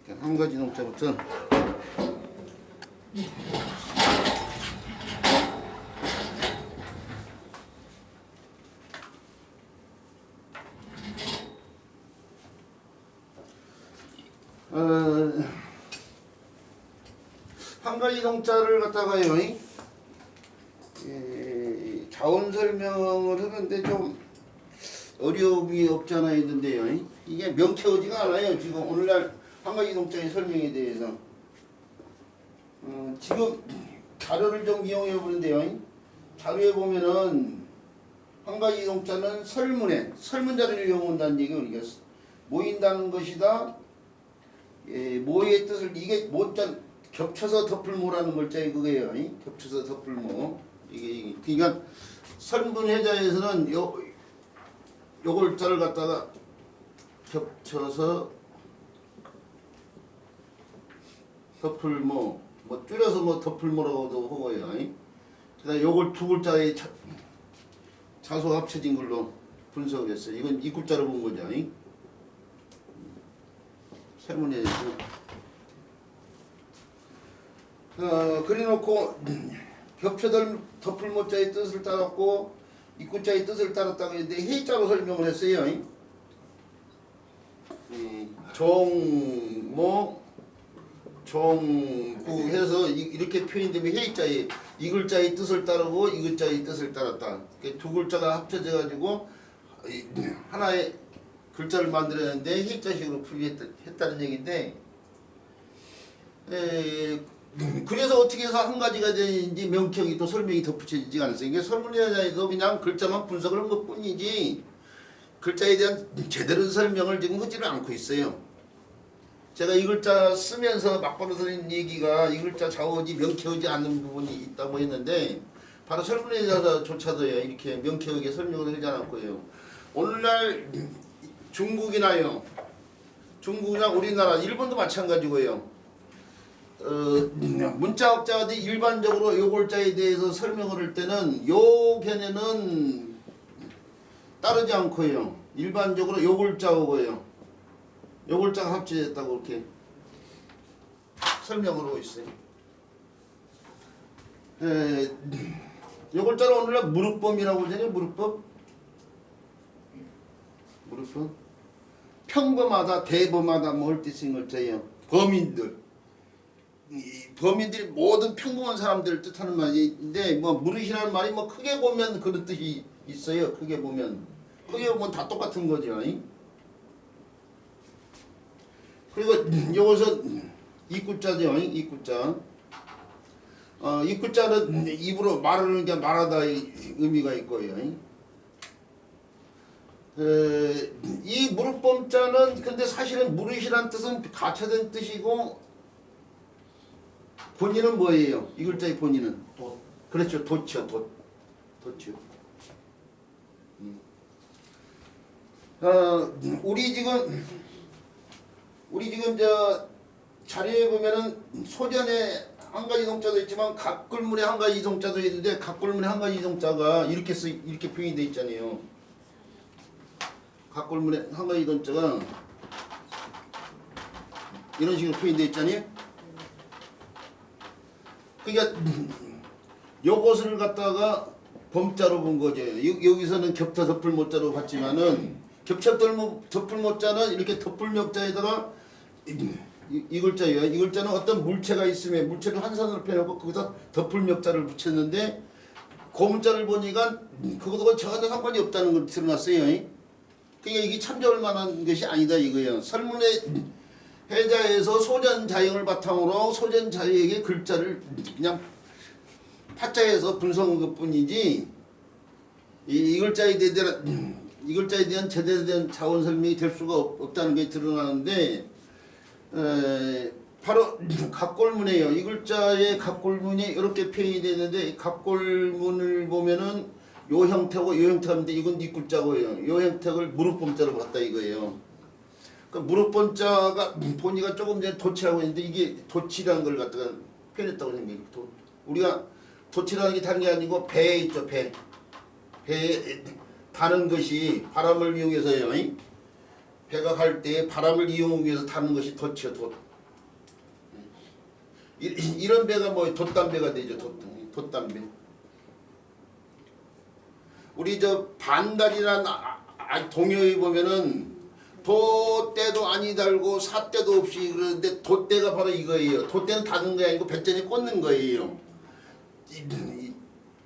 한 가지 동자부터 한 가지 동자를 갖다가요, 자원 설명을 하는데 좀 어려움이 없지 않아 있는데요. 이게 명쾌하지가 않아요. 지금 오늘날 한 가지 동자의 설명에 대해서. 지금 자료를 좀 이용해 보는데요. 자료에 보면은 한 가지 동자는 설문자를 이용한다는 얘기 우리가 모인다는 것이다. 모의 뜻을 이게 모자 겹쳐서 덮을모라는 글자에 그거예요. 겹쳐서 덮을모. 이게 그러니까 설문회자에서는 요 글자를 갖다가 겹쳐서 덮을모, 뭐 줄여서 뭐 덮을모라고도 하고요. 그다음 요걸 두 글자에 자소 합쳐진 걸로 분석을 했어요. 이건 이 글자로 본 거죠. 설문회자에서. 그래놓고 겹쳐 덮을모자의 뜻을 따랐고 입구자의 뜻을 따랐다고 했는데 해자로 설명을 했어요. 종모 종구 해서 이렇게 표현되면 해자의 이 글자의 뜻을 따르고 이 글자의 뜻을 따랐다. 두 글자가 합쳐져 가지고 하나의 글자를 만들었는데 해자식으로 풀이했다는 얘기인데, 그래서 어떻게 해서 한 가지가 되는지 명쾌하게 또 설명이 덧붙여지지 않았어요. 이게 설문회자에서 그냥 글자만 분석을 한 것뿐이지 글자에 대한 제대로 설명을 지금 하지를 않고 있어요. 제가 이 글자 쓰면서 막바로드린 얘기가 이 글자 자원이 명쾌하지 않는 부분이 있다고 했는데 바로 설문회자조차도요 이렇게 명쾌하게 설명을 하지 않았고요. 오늘날 중국이나 우리나라, 일본도 마찬가지고요. 문자학자들이 일반적으로 요 글자에 대해서 설명을 할 때는 요 견해는 따르지 않고요. 일반적으로 요 글자하고요. 요 글자가 합쳐졌다고 이렇게 설명을 하고 있어요. 요 글자를 오늘날 무릎범이라고 하잖아요. 무릎범. 평범하다, 대범하다 뭐 할 때 쓰는 글자예요. 범인들이 모든 평범한 사람들을 뜻하는 말인데 뭐 무릇이라는 말이 뭐 크게 보면 그런 뜻이 있어요. 크게 보면 다 똑같은 거죠. 그리고 이것은 입구자죠. 입구자. 입구자는 입으로 말하는 게 말하다의 의미가 있고요. 이 무릇범자는 근데 사실은 무릇이란 뜻은 가차된 뜻이고 본인은 뭐예요? 이 글자의 본인은 돛. 그렇죠. 돛이요. 돛이요. 우리 지금 저 자료에 보면은 소전에 한 가지 동자도 있지만 각굴문에 한 가지 동자도 있는데 각굴문에 한 가지 동자가 이렇게 표현이 돼 있잖아요. 각굴문에 한 가지 동자가 이런 식으로 표현되어 있잖아요. 그러니까 요것을 갖다가 범자로 본 거죠. 여기서는 겹쳐 덮을모자로 봤지만은 겹쳐 덮을모자는 이렇게 덮을모자에다가 이 글자예요. 이 글자는 어떤 물체가 있으면 물체를 한산으로 펴놓고 거기서 덮을모자를 붙였는데 그 문자를 보니까 그것하고 전혀 상관이 없다는 걸 드러났어요. 그러니까 이게 참조할 만한 것이 아니다 이거예요. 설문의 해자에서 소전자형을 바탕으로 소전자형의 글자를 그냥 파자에서 분석한 것뿐이지 이 글자에 대한 제대로 된 자원 설명이 될 수가 없다는 게 드러나는데, 바로 각골문이에요. 이 글자의 각골문이 이렇게 표현이 되는데 각골문을 보면은 요 형태고 요 형태인데 이건 이 글자고요. 요 형태를 무릎범자로 봤다 이거예요. 그 무릎범자가 본의가 조금 전에 도치라고 했는데 이게 도치라는 걸 갖다가 표현했다고 생각해요. 우리가 도치라는 게 다른 게 아니고 배 있죠. 배 타는 것이 바람을 이용해서요. 배가 갈 때 바람을 이용하기 위해서 타는 것이 돛이요. 돛. 이런 배가 뭐 돛담배가 되죠. 돛담배. 우리 저 반달이란 동요에 보면은 돛대도 아니 달고 삿대도 없이 그러는데 돛대가 바로 이거예요. 돛대는 닫는 게 아니고 배전에 꽂는 거예요.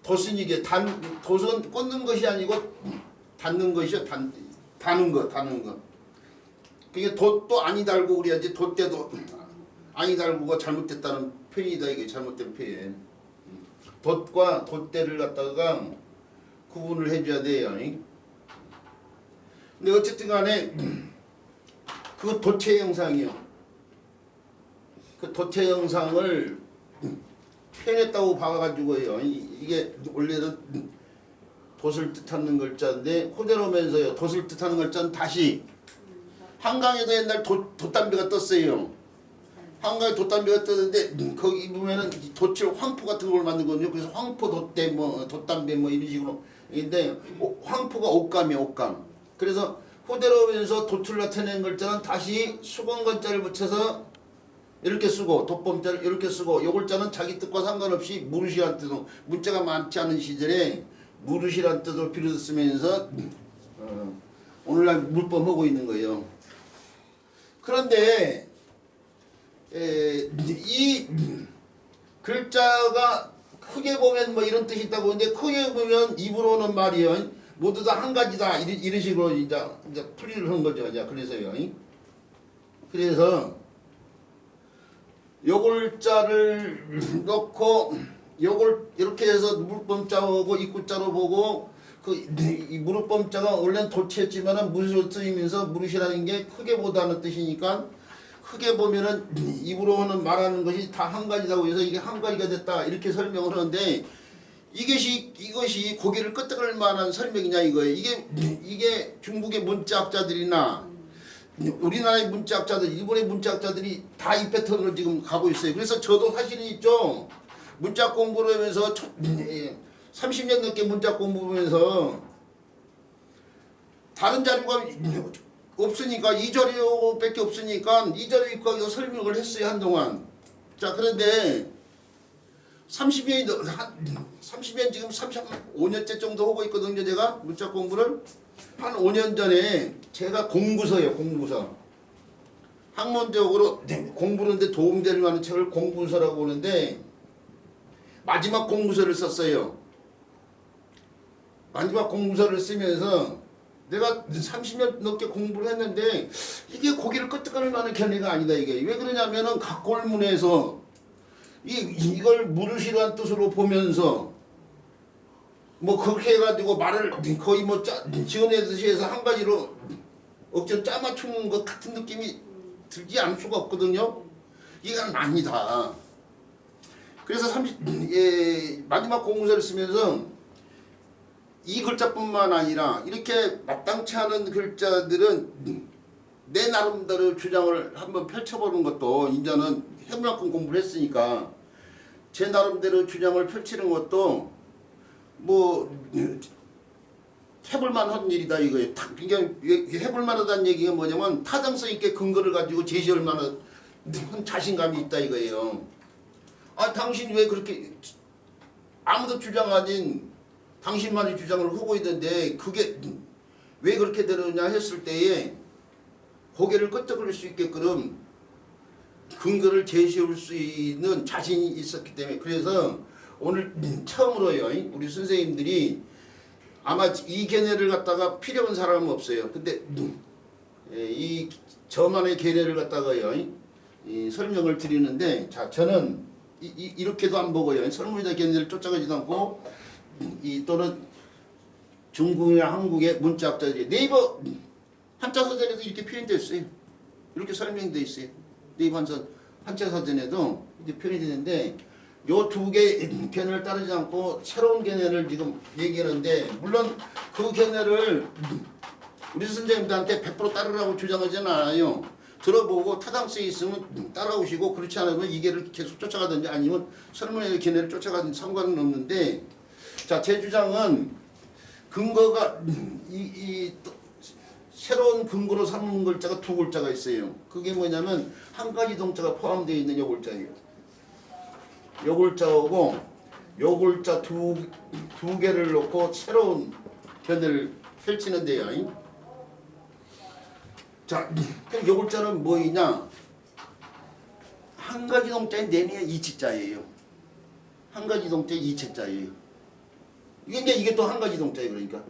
돛은 이게 돛은 꽂는 것이 아니고 닫는 것이요. 다는 거. 그게 돛도 아니 달고 그래야지 돛대도 아니 달고가 잘못됐다는 표현이다. 이게 잘못된 표현. 돛과 돛대를 갖다가 구분을 해줘야 돼요. 근데 어쨌든 간에 그 도체 영상이요. 그 도체 영상을 표현했다고 봐가지고요. 이게 원래는 돛을 뜻하는 글자인데 호대로면서요. 돛을 뜻하는 글자는 다시 한강에도 옛날 돛담배가 떴어요. 한강에 돛담배가 떴는데 거기 보면은 돛을 황포 같은 걸 만들거든요. 그래서 황포 돛대 뭐 돛담배 뭐 이런 식으로. 근데 황포가 옷감이에요. 옷감. 그래서 호대로면서 돛을 나타낸 글자는 다시 수건건자를 붙여서 이렇게 쓰고 돛범자를 이렇게 쓰고 요 글자는 자기 뜻과 상관없이 무릇이란 뜻으로 문자가 많지 않은 시절에 무릇이란 뜻으로 빌어 쓰면서 오늘날 물범하고 있는 거예요. 그런데 이 글자가 크게 보면 뭐 이런 뜻이 있다고 하는데 크게 보면 입으로는 말이요 모두 다 한 가지다 이런 식으로 이제 풀이를 한 거죠. 이제 그래서요. 그래서 요 글자를 넣고 요걸 이렇게 해서 물범자하고 입구자로 보고 이 무릇범자가 원래는 도치였지만은 무릇으로 쓰이면서 무릇이라는 게 크게 보다는 뜻이니까 크게 보면은 입으로는 말하는 것이 다 한 가지라고 해서 이게 한 가지가 됐다 이렇게 설명을 하는데 이것이 고개를 끄덕일 만한 설명이냐 이거예요. 이게 중국의 문자학자들이나 우리나라의 문자학자들, 일본의 문자학자들이 다 이 패턴으로 지금 가고 있어요. 그래서 저도 사실은 있죠. 문자 공부를 하면서 30년 넘게 문자 공부하면서 다른 자료가 없으니까 이 자료밖에 없으니까 이 자료 입고 설명을 했어요 한동안. 자 그런데 30년 지금 35년째 정도 하고 있거든요. 제가 문자 공부를 한 5년 전에 제가 공부서 학문적으로 공부하는데 도움될 만한 책을 공부서라고 하는데 마지막 공부서를 썼어요. 마지막 공부서를 쓰면서 내가 30년 넘게 공부를 했는데 이게 고개를 끄덕거릴 만한 견해가 아니다. 이게 왜 그러냐면은 각골문에서 이걸 무릇이라는 뜻으로 보면서 뭐 그렇게 해가지고 말을 거의 뭐 지어내듯이 해서 한 가지로 억지로 짜맞추는 것 같은 느낌이 들지 않을 수가 없거든요. 이건 아니다. 그래서 마지막 공부서를 쓰면서 이 글자뿐만 아니라 이렇게 마땅치 않은 글자들은 내 나름대로 주장을 한번 펼쳐보는 것도 이제는 해만큼 공부를 했으니까 제 나름대로 주장을 펼치는 것도 뭐 해볼만한 일이다 이거예요. 그러니까 해볼만하다는 얘기가 뭐냐면 타당성 있게 근거를 가지고 제시할 만한 자신감이 있다 이거예요. 아 당신 왜 그렇게 아무도 주장 아닌 당신만이 주장을 하고 있는데 그게 왜 그렇게 되느냐 했을 때에 고개를 끄덕거릴 수 있게끔 근거를 제시할 수 있는 자신이 있었기 때문에 그래서 오늘 처음으로요 우리 선생님들이 아마 이 견해를 갖다가 필요한 사람은 없어요. 근데 이 저만의 견해를 갖다가요 설명을 드리는데 자 저는 이렇게도 안 보고요 설문이다 견해를 쫓아가지도 않고 또는 중국이나 한국의 문자학자들이 네이버 한자 사전에도 이렇게 표현되어 있어요. 이렇게 설명되어 있어요. 네이버 한자 사전에도 이렇게 표현이 되는데 요 두 개의 견해를 따르지 않고 새로운 견해를 지금 얘기하는데 물론 그 견해를 우리 선생님들한테 100% 따르라고 주장하지는 않아요. 들어보고 타당성이 있으면 따라오시고 그렇지 않으면 이 길을 계속 쫓아가든지 아니면 설문의 견해를 쫓아가든지 상관은 없는데 자, 제 주장은 근거가 새로운 근거로 삼는 글자가 두 글자가 있어요. 그게 뭐냐면 한 가지 동자가 포함되어 있는 요 글자예요. 요 글자하고 요 글자 두 개를 놓고 새로운 편을 펼치는데요. 자, 그럼 요 글자는 뭐이냐? 한 가지 동자인 내내 이치자예요. 한 가지 동자의 이체자예요. 이게 또 한 가지 동자예요. 그러니까.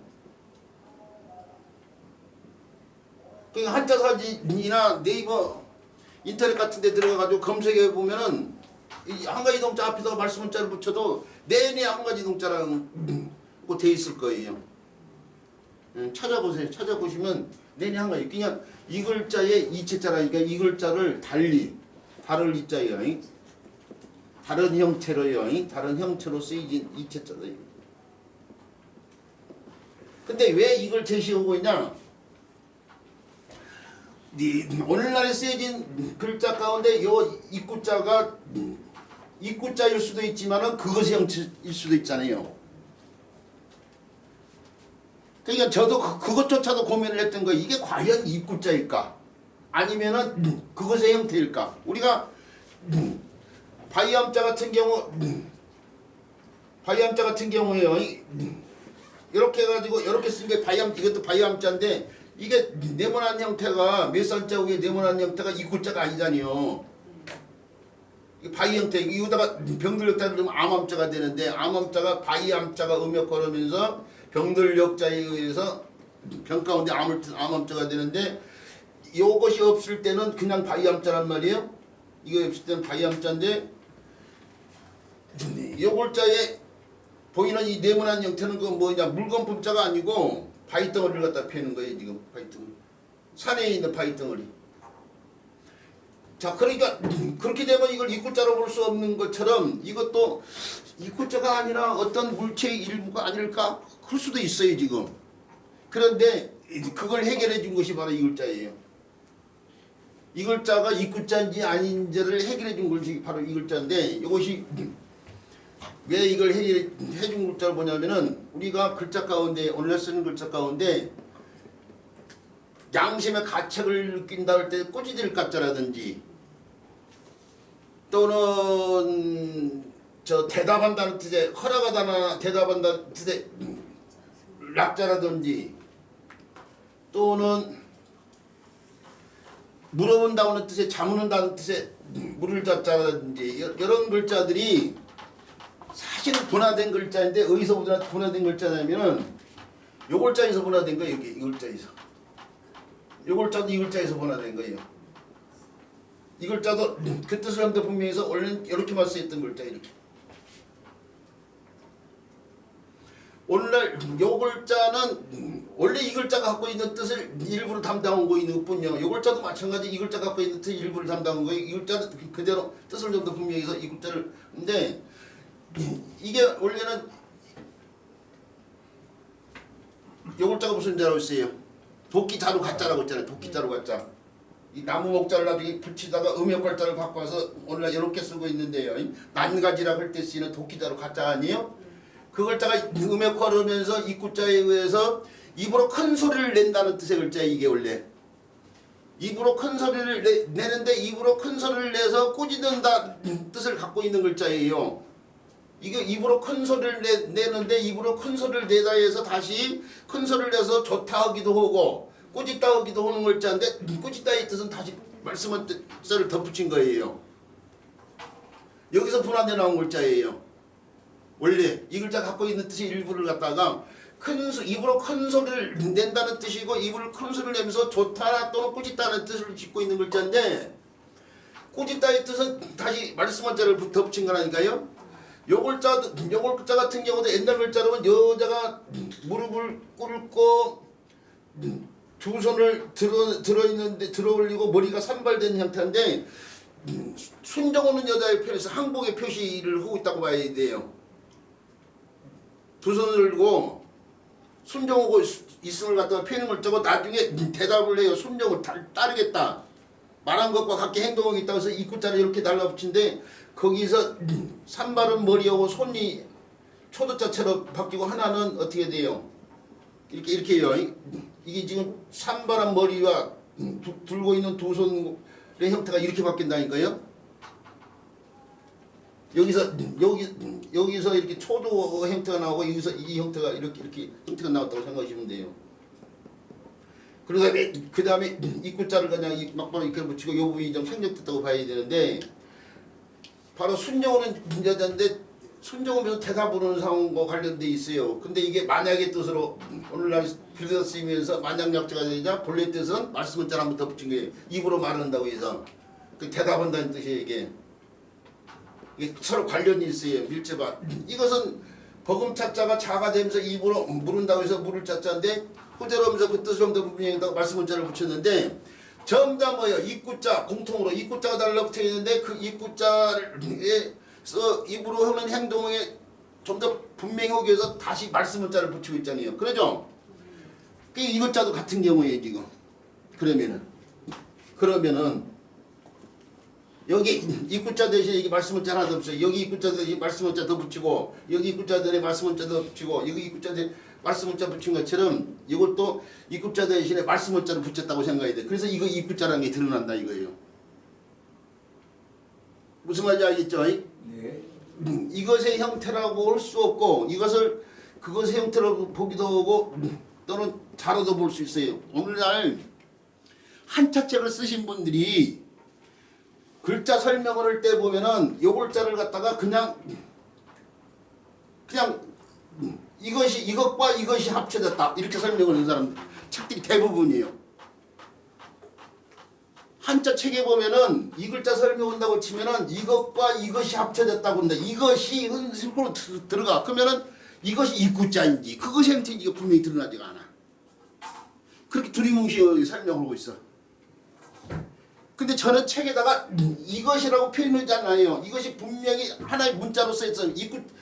그러니까 한자 사진이나 네이버 인터넷 같은 데 들어가가지고 검색해 보면은 이 한 가지 동자 앞에다가 말씀 문자를 붙여도 내내 한 가지 동자라고 돼 있을 거예요. 찾아보세요. 찾아보시면 내내 한 가지. 그냥 이 글자의 이체자라니까 이 글자를 달리 다를 이자예요. 다른 형태로요. 다른 형태로 쓰여진 이체자예요. 근데 왜 이걸 제시하고 있냐? 오늘날에 쓰여진 글자 가운데 요 입구자가 입구자일 수도 있지만은 그것의 형태일 수도 있잖아요. 그러니까 저도 그것조차도 고민을 했던 거예요. 이게 과연 입구자일까? 아니면은 그것의 형태일까? 우리가 바이암자 같은 경우에요. 이렇게 해가지고 이렇게 쓴 게 이것도 바이암자인데 이게 네모난 형태가 몇 살자 위에 네모난 형태가 입구자가 아니잖아요. 바이 형태 이거다가 병들역자를 넣으면 암암자가 되는데 암암자가 바이암자가 음역걸으면서 병들역자에 의해서 병 가운데 암암자가 되는데 이것이 없을 때는 그냥 바이암자란 말이에요. 이거 없을 때는 바이암자인데 이 글자에 보이는 이 네모난 형태는 그 뭐냐 물건품자가 아니고 바위덩어리를 갖다 펴는 거예요. 지금 바위덩어리 산에 있는 바위덩어리. 자, 그러니까 그렇게 되면 이걸 입구자로 볼 수 없는 것처럼 이것도 입구자가 아니라 어떤 물체의 일부가 아닐까? 그럴 수도 있어요 지금. 그런데 그걸 해결해 준 것이 바로 이 글자예요. 이 글자가 입구자인지 아닌지를 해결해 준 것이 바로 이 글자인데 이것이 왜 이걸 해결해 준 글자를 보냐면은 우리가 글자 가운데 오늘 쓰는 글자 가운데 양심의 가책을 느낀다 할 때 꼬지들 가짜라든지 또는 저 대답한다는 뜻의 허락하다나 대답한다는 뜻의 락자라든지 또는 물어본다는 뜻의 자문한다는 뜻의 물을 잡자라든지 이런 글자들이 사실은 분화된 글자인데 어디서 분화된 글자냐면은 요 글자에서 분화된 거예요. 여기 이 글자에서. 요 글자도 이 글자에서 분화된 거예요. 이 글자도 그 뜻을 한데 분명해서 원래는 이렇게만 쓰였던 글자 이렇게. 오늘날 요 글자는 원래 이 글자가 갖고 있는 뜻을 일부러 담당한 거있는 뿐이요. 요 글자도 마찬가지 이 글자가 갖고 있는 뜻을 일부러 담당한 거예요. 이 글자는 그대로 뜻을 좀 더 분명해서 이 글자를 근데 이게 원래는 요 글자가 무슨 자라고 있어요? 도끼자루 가짜라고 있잖아요. 도끼자루 가짜. 이 나무 목자를 나중에 붙이다가 음역걸자를 바꿔서 오늘날 이렇게 쓰고 있는데요. 난가지라고 할 때 쓰이는 도끼자루 가짜 아니에요? 그 글자가 음역화를 하면서 입구자에 의해서 입으로 큰 소리를 낸다는 뜻의 글자예요. 이게 원래. 입으로 큰 소리를 내는데 입으로 큰 소리를 내서 꾸짖는다 뜻을 갖고 있는 글자예요. 이게 입으로 큰 소리를 내는데 입으로 큰 소리를 내다 해서 다시 큰 소리를 내서 좋다 하기도 하고 꾸짖다 하기도 하는 글자인데 꾸짖다의 뜻은 다시 말씀한 뜻을 덧붙인 거예요. 여기서 분화돼 나온 글자예요. 원래 이 글자 갖고 있는 뜻의 일부를 갖다가 입으로 큰 소리를 낸다는 뜻이고 입으로 큰 소리를 내면서 좋다 또는 꾸짖다는 뜻을 짓고 있는 글자인데 꾸짖다의 뜻은 다시 말씀한 자를 덧붙인 거라니까요. 요 글자 같은 경우도 옛날 글자로는 여자가 무릎을 꿇고 두 손을 들어 올리고 머리가 산발된 형태인데 순종하는 여자의 표에서 항복의 표시를 하고 있다고 봐야 돼요. 두 손을 들고 순종하고 있음을 갖다가 표현을 적어 나중에 대답을 해요. 순종을 따르겠다. 말한 것과 같게 행동하겠다 해서 입구자를 이렇게 달라붙인데 거기서 산발은 머리하고 손이 초도자처럼 바뀌고 하나는 어떻게 돼요? 이렇게요. 이게 지금 산발한 머리와 들고 있는 두 손의 형태가 이렇게 바뀐다니까요. 여기서 이렇게 초도 형태가 나오고 여기서 이 형태가 이렇게 형태가 나왔다고 생각하시면 돼요. 그 다음에 입구자를 그냥 막바로 이렇게 붙이고 요 부분이 좀 생략됐다고 봐야 되는데 바로 순정어는 문제인데 순정어에서 대사 부르는 상황과 관련돼 있어요. 근데 이게 만약의 뜻으로 오늘날 빌드가 쓰이면서 만약약자가 되자 본래 뜻은 말씀문자 한번 더 붙인 거예요. 입으로 말한다고 해서 그 대답한다는 뜻이에요. 이게 서로 관련이 있어요. 밀접한. 이것은 버금차자가 자가 되면서 입으로 물은다고 해서 물을 짜자인데 호재로 하면서 그 뜻을 좀 더 분명히다고 말씀문자를 붙였는데 전부 다 뭐예요? 입구자 공통으로 입구자가 달라붙어 있는데 그 입구자에서 입으로 하는 행동에 좀 더 분명히 하기 위해서 다시 말씀문자를 붙이고 있잖아요. 그러죠? 그 이것자도 같은 경우에 지금 그러면은 여기 입구자 대신에 이게 말씀문자 하나 더 붙여요. 여기 입구자 대신에 말씀문자 더 붙이고 여기 입구자 대신에 말씀문자 더 붙이고 여기 입구자 대신에 말씀문자 붙인 것처럼 이것도 입구자 대신에 말씀문자를 붙였다고 생각해야 돼. 그래서 이거 입구자라는 게 드러난다 이거예요. 무슨 말인지 알겠죠? 네. 이것의 형태라고 할 수 없고 이것을 그것의 형태로 보기도 하고 또는 자로도 볼 수 있어요. 오늘날 한자책을 쓰신 분들이 글자 설명을 할 때 보면은 요 글자를 갖다가 그냥 이것과 이것이 합쳐졌다 이렇게 설명을 하는 사람 책들이 대부분이에요. 한자 책에 보면은 이 글자 설명한다고 치면은 이것과 이것이 합쳐졌다고 한다. 이것이 은식으로 들어가. 그러면은 이것이 입구자인지 그것이 형태인지가 분명히 드러나지가 않아. 그렇게 두리뭉실 설명하고 있어. 근데 저는 책에다가 이것이라고 표현하지 않아요. 이것이 분명히 하나의 문자로 쓰였어.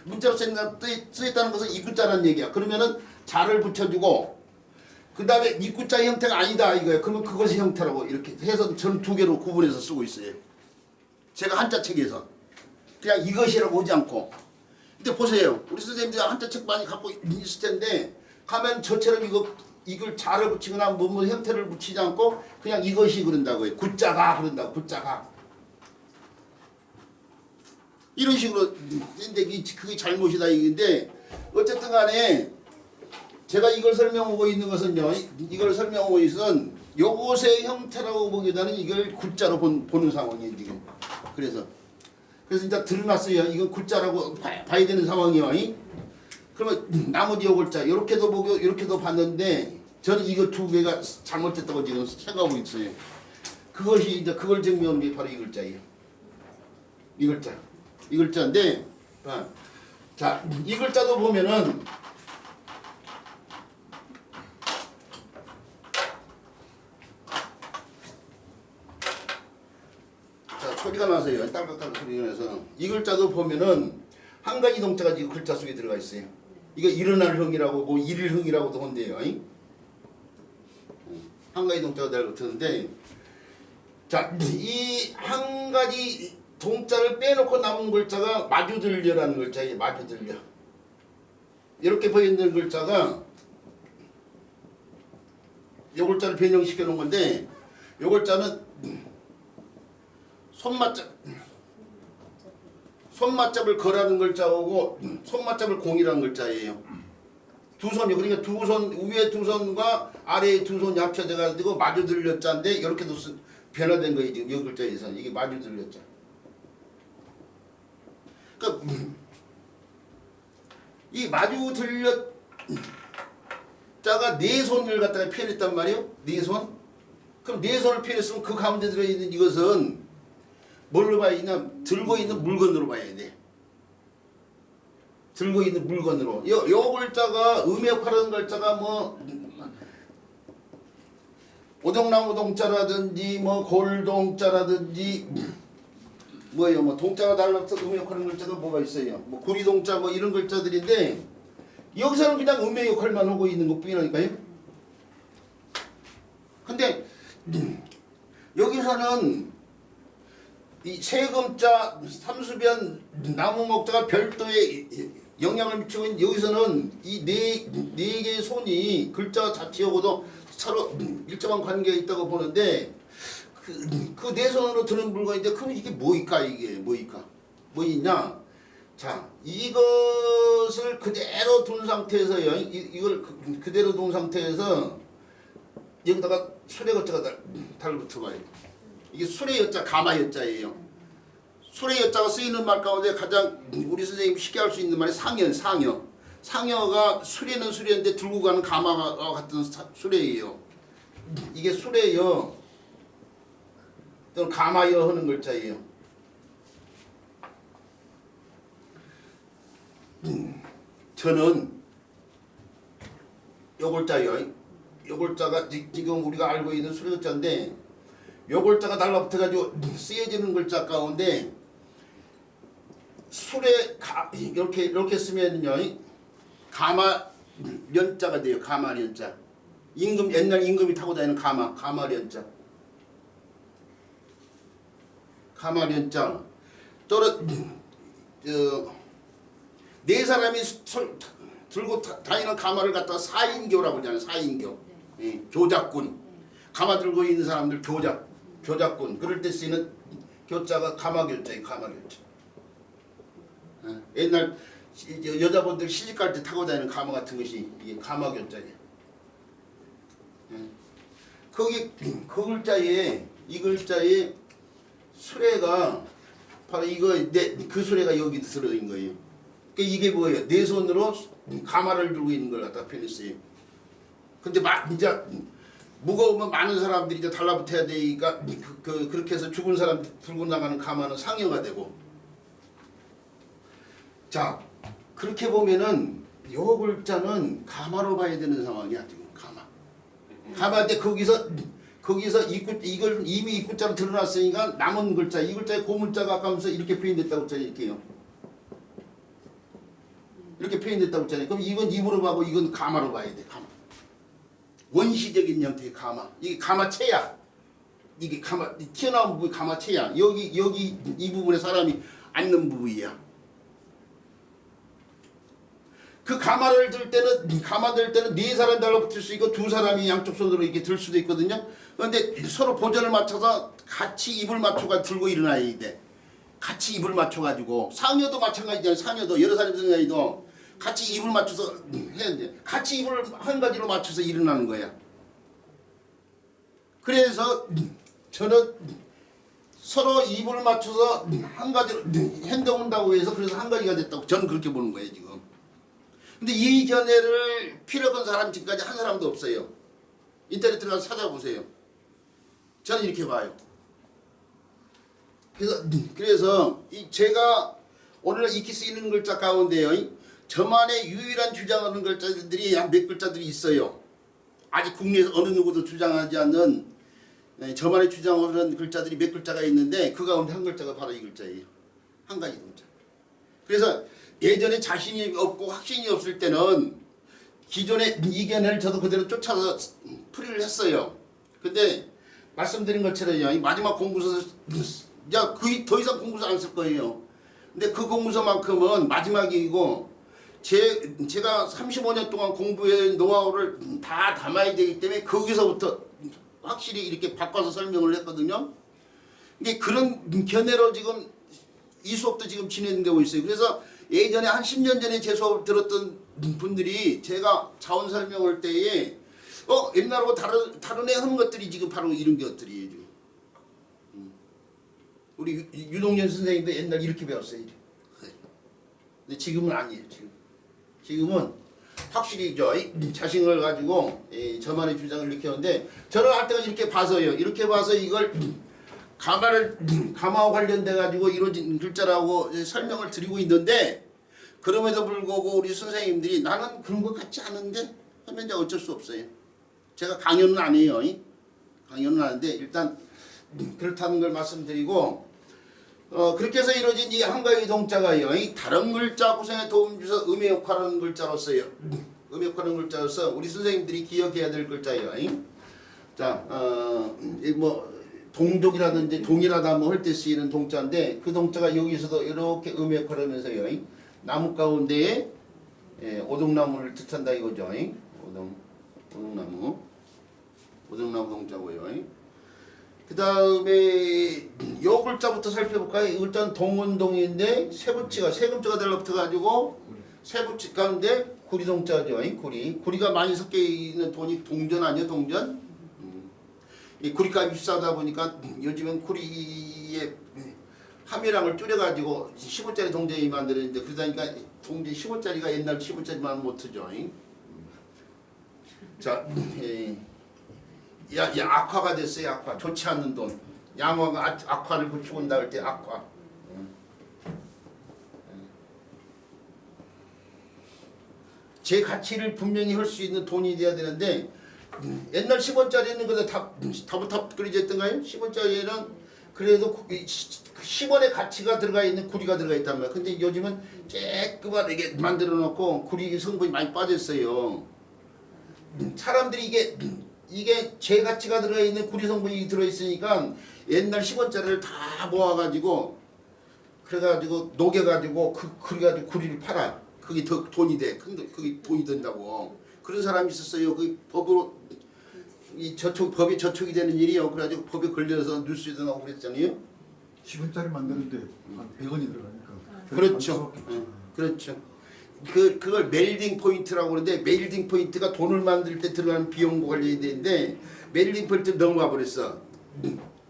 문자로 쓰였다는 것은 입구자라는 얘기야. 그러면은 자를 붙여주고 그 다음에 입구자의 형태가 아니다 이거예요. 그러면 그것의 형태라고 이렇게 해서 저는 두 개로 구분해서 쓰고 있어요. 제가 한자 책에서 그냥 이것이라고 하지 않고. 근데 보세요. 우리 선생님들 한자 책 많이 갖고 있을 텐데 가면 저처럼 이걸 자를 붙이거나 뭐 형태를 붙이지 않고 그냥 이것이 그런다고요. 구자가 그런다고. 구자가 이런 식으로. 근데 그게 잘못이다 이건데 어쨌든 간에 제가 이걸 설명하고 있는 것은요. 이걸 설명하고 있은 요것의 형태라고 보기보다는 이걸 구자로 보는 상황이에요 지금. 그래서 이제 드러났어요. 이건 구자라고 봐야 되는 상황이에요. 그러면 나머지 요글자 이렇게도 보고 이렇게도 봤는데 저는 이거 두 개가 잘못됐다고 지금 생각하고 있어요. 그것이 이제 그걸 증명하는 게 바로 이 글자예요. 이 글자인데 자, 이 글자도 보면은 자, 소리가 나서요. 딸깍딸깍 소리가 나서 이 글자도 보면은 한 가지 동자가 지금 글자 속에 들어가 있어요. 이거 일어날 흥이라고 뭐 일일 흥이라고도 한대요. 한 가지 동자가 들어가는데 자, 이 한 가지 동자를 빼놓고 남은 글자가 마주들려라는 글자예요. 마주들려. 이렇게 보이는 글자가 이 글자를 변형시켜 놓은 건데 이 글자는 손맛잡을 거라는 글자하고 손맛잡을 공이라는 글자예요. 두 손이 그러니까 두 손 위에 두 손과 아래에 두 손이 합쳐져 가지고 마주들렸자인데 이렇게도 변화된 거예요. 지금 이 글자에서 이게 마주들렸자. 그러니까 이 마주들렸자가 네 손을 갖다가 표현했단 말이에요. 네 손. 그럼 네 손을 표현했으면 그 가운데 들어있는 이것은 뭘로 봐야 되냐? 들고 있는 물건으로 봐야 돼. 들고 있는 물건으로. 요 글자가 음역하는 글자가 뭐 오동나무 동자라든지 뭐 골동자라든지 뭐예요? 뭐 동자가 달라서 음역하는 글자가 뭐가 있어요? 뭐 구리동자 뭐 이런 글자들인데 여기서는 그냥 음의 역할만 하고 있는 것뿐이라니까요. 근데 여기서는 이 세금자, 삼수변, 나무목자가 별도의 영향을 미치고 있는 여기서는 이 네 개의 손이 글자 자체하고도 서로 일정한 관계가 있다고 보는데 그 네 손으로 드는 물건인데 그럼 이게 뭐일까 이게 뭐일까? 뭐 있냐? 자, 이것을 그대로 둔 상태에서요. 이걸 그대로 둔 상태에서 여기다가 수레 거자가 달붙어봐요. 이게 수레 여자, 가마 여자예요. 수레 여자가 쓰이는 말 가운데 가장 우리 선생님이 쉽게 할 수 있는 말이 상여, 상여. 상여가 수레는 수레인데 들고 가는 가마와 같은 수레예요. 이게 수레여 또는 가마여 하는 글자예요. 저는 요 글자요. 요 글자가 지금 우리가 알고 있는 수레 글자인데 요 글자가 달라붙어가지고 쓰여지는 글자 가운데 수레 이렇게 쓰면요 가마 련자가 돼요. 가마 련자. 임금 옛날 임금이 타고 다니는 가마 련자. 가마 련자. 또는 네 사람이 들고 다니는 가마를 갖다가 사인교라고 하잖아요. 사인교. 예, 교작군. 가마 들고 있는 사람들 교작군. 그럴 때 쓰이는 교자가 가마교자예요. 가마교자. 옛날 여자분들 시집갈 때 타고 다니는 가마 같은 것이 이게 가마교자예요. 거기 그 글자에 이 글자에 수레가 바로 이거 그 수레가 여기 들어있는 거예요. 그러니까 이게 뭐예요? 네 손으로 가마를 들고 있는 걸 갖다 표현했어요. 근데 이제 무거우면 많은 사람들이 이제 달라붙어야 되니까 그렇게 해서 죽은 사람 들고 나가는 가마는 상여가 되고. 자, 그렇게 보면은 요 글자는 가마로 봐야 되는 상황이야 지금 가마. 가마인데 거기서 이걸 이미 입구자로 드러났으니까 남은 글자 이 글자의 고문자가 아까면서 이렇게 표현됐다고 했잖아요. 이렇게요. 이렇게 표현됐다고 했잖아요. 그럼 이건 입으로 봐고 이건 가마로 봐야 돼. 가마. 원시적인 형태의 가마. 이게 가마체야. 이게 가마 튀어나온 부분이 가마체야. 여기 이 부분에 사람이 앉는 부분이야. 그 가마를 들 때는 네 사람 달라붙을 수 있고 두 사람이 양쪽 손으로 이렇게 들 수도 있거든요. 그런데 서로 보전을 맞춰서 같이 입을 맞춰가 들고 일어나야 돼. 같이 입을 맞춰가지고 상여도 마찬가지잖아요. 상여도 여러 사람 생각해도 같이 입을 맞춰서 해야 돼. 같이 입을 한 가지로 맞춰서 일어나는 거야. 그래서 저는 서로 입을 맞춰서 한 가지로 행동한다고 해서 그래서 한 가지가 됐다고 저는 그렇게 보는 거예요 지금. 근데 이 견해를 피력한 사람 지금까지 한 사람도 없어요. 인터넷 들어가서 찾아보세요. 저는 이렇게 봐요. 그래서 제가 오늘 익히 쓰이는 글자 가운데요. 저만의 유일한 주장하는 글자들이 한 몇 글자들이 있어요. 아직 국내에서 어느 누구도 주장하지 않는 저만의 주장하는 글자들이 몇 글자가 있는데 그 가운데 한 글자가 바로 이 글자예요. 한 가지 글자. 그래서 예전에 자신이 없고 확신이 없을 때는 기존의 이견을 저도 그대로 쫓아서 풀이를 했어요. 근데 말씀드린 것처럼 마지막 공부서 이제 더 이상 공부서 안 쓸 거예요. 근데 그 공부서만큼은 마지막이고 제가 35년 동안 공부의 노하우를 다 담아야 되기 때문에 거기서부터 확실히 이렇게 바꿔서 설명을 했거든요. 근데 그런 견해로 지금 이 수업도 지금 진행되고 있어요. 그래서 예전에 한 10년 전에 제 수업을 들었던 분들이 제가 자원 설명할 때에 옛날하고 다른 애 하는 것들이 지금 바로 이런 것들이에요. 지금. 우리 유동현 선생님도 옛날 이렇게 배웠어요. 근데 지금은 아니에요. 지금은 확실히 자신을 가지고 저만의 주장을 이렇게 하는데 저는 할 때가 이렇게 봐서요. 이렇게 봐서 이걸 가마와 관련돼 가지고 이루어진 글자라고 설명을 드리고 있는데 그럼에도 불구하고 우리 선생님들이 나는 그런 것 같지 않은데 하면 이제 어쩔 수 없어요. 제가 강연은 안 해요. 강연은 하는데 일단 그렇다는 걸 말씀드리고 그렇게 해서 이루어진 이 한가위 동자가요. 다른 글자 구성에 도움 주서 음의 역할하는 글자로서요. 음의 역할하는 글자로서 우리 선생님들이 기억해야 될 글자예요. 자, 동족이라든지 동일하다 뭐 할 때 쓰이는 동자인데 그 동자가 여기서도 이렇게 음의 역할을 하면서요. 나무 가운데에 오동나무를 뜻한다 이거죠. 오동나무 동자고요. 그 다음에 요 글자부터 살펴볼까요? 일단 동운동인데 세금자가 달라붙어 가지고 세부치 가운데 구리동자죠. 구리가 많이 섞여 있는 돈이 동전 아니에요? 동전? 이 구리값이 비싸다 보니까 요즘은 구리의 함유량을 줄여가지고 10원짜리 동전이 만들었는데 그러다니까 동전 10원짜리가 옛날 10원짜리만 못 쓰죠. 자, 악화가 됐어요. 악화. 좋지 않는 돈. 양화가 악화를 구축한다 할 때 악화. 제 가치를 분명히 할 수 있는 돈이 돼야 되는데 옛날 10원짜리는 그래도 다 그려져 있던가요? 10원짜리에는 그래도 10원의 가치가 들어가 있는 구리가 들어가 있단 말이에요. 근데 요즘은 쬐끄맣게 만들어 놓고 구리 성분이 많이 빠졌어요. 사람들이 이게 제 가치가 들어가 있는 구리 성분이 들어 있으니까 옛날 10원짜리를 다 모아가지고 그래가지고 녹여가지고 그래가지고 구리를 팔아. 그게 더 돈이 돼. 근데 그게 돈이 된다고. 그런 사람이 있었어요. 그 법으로 법이 저촉이 되는 일이요. 그래가지고 법에 걸려서 뉴스에도 나오고 그랬잖아요. 10원짜리 만드는데 한 100원이 들어가니까. 그렇죠. 그렇죠. 그걸 멜딩 포인트라고 그러는데 멜딩 포인트가 돈을 만들 때 들어가는 비용과 관련이 되는데 멜딩 포인트 넘어가 버렸어.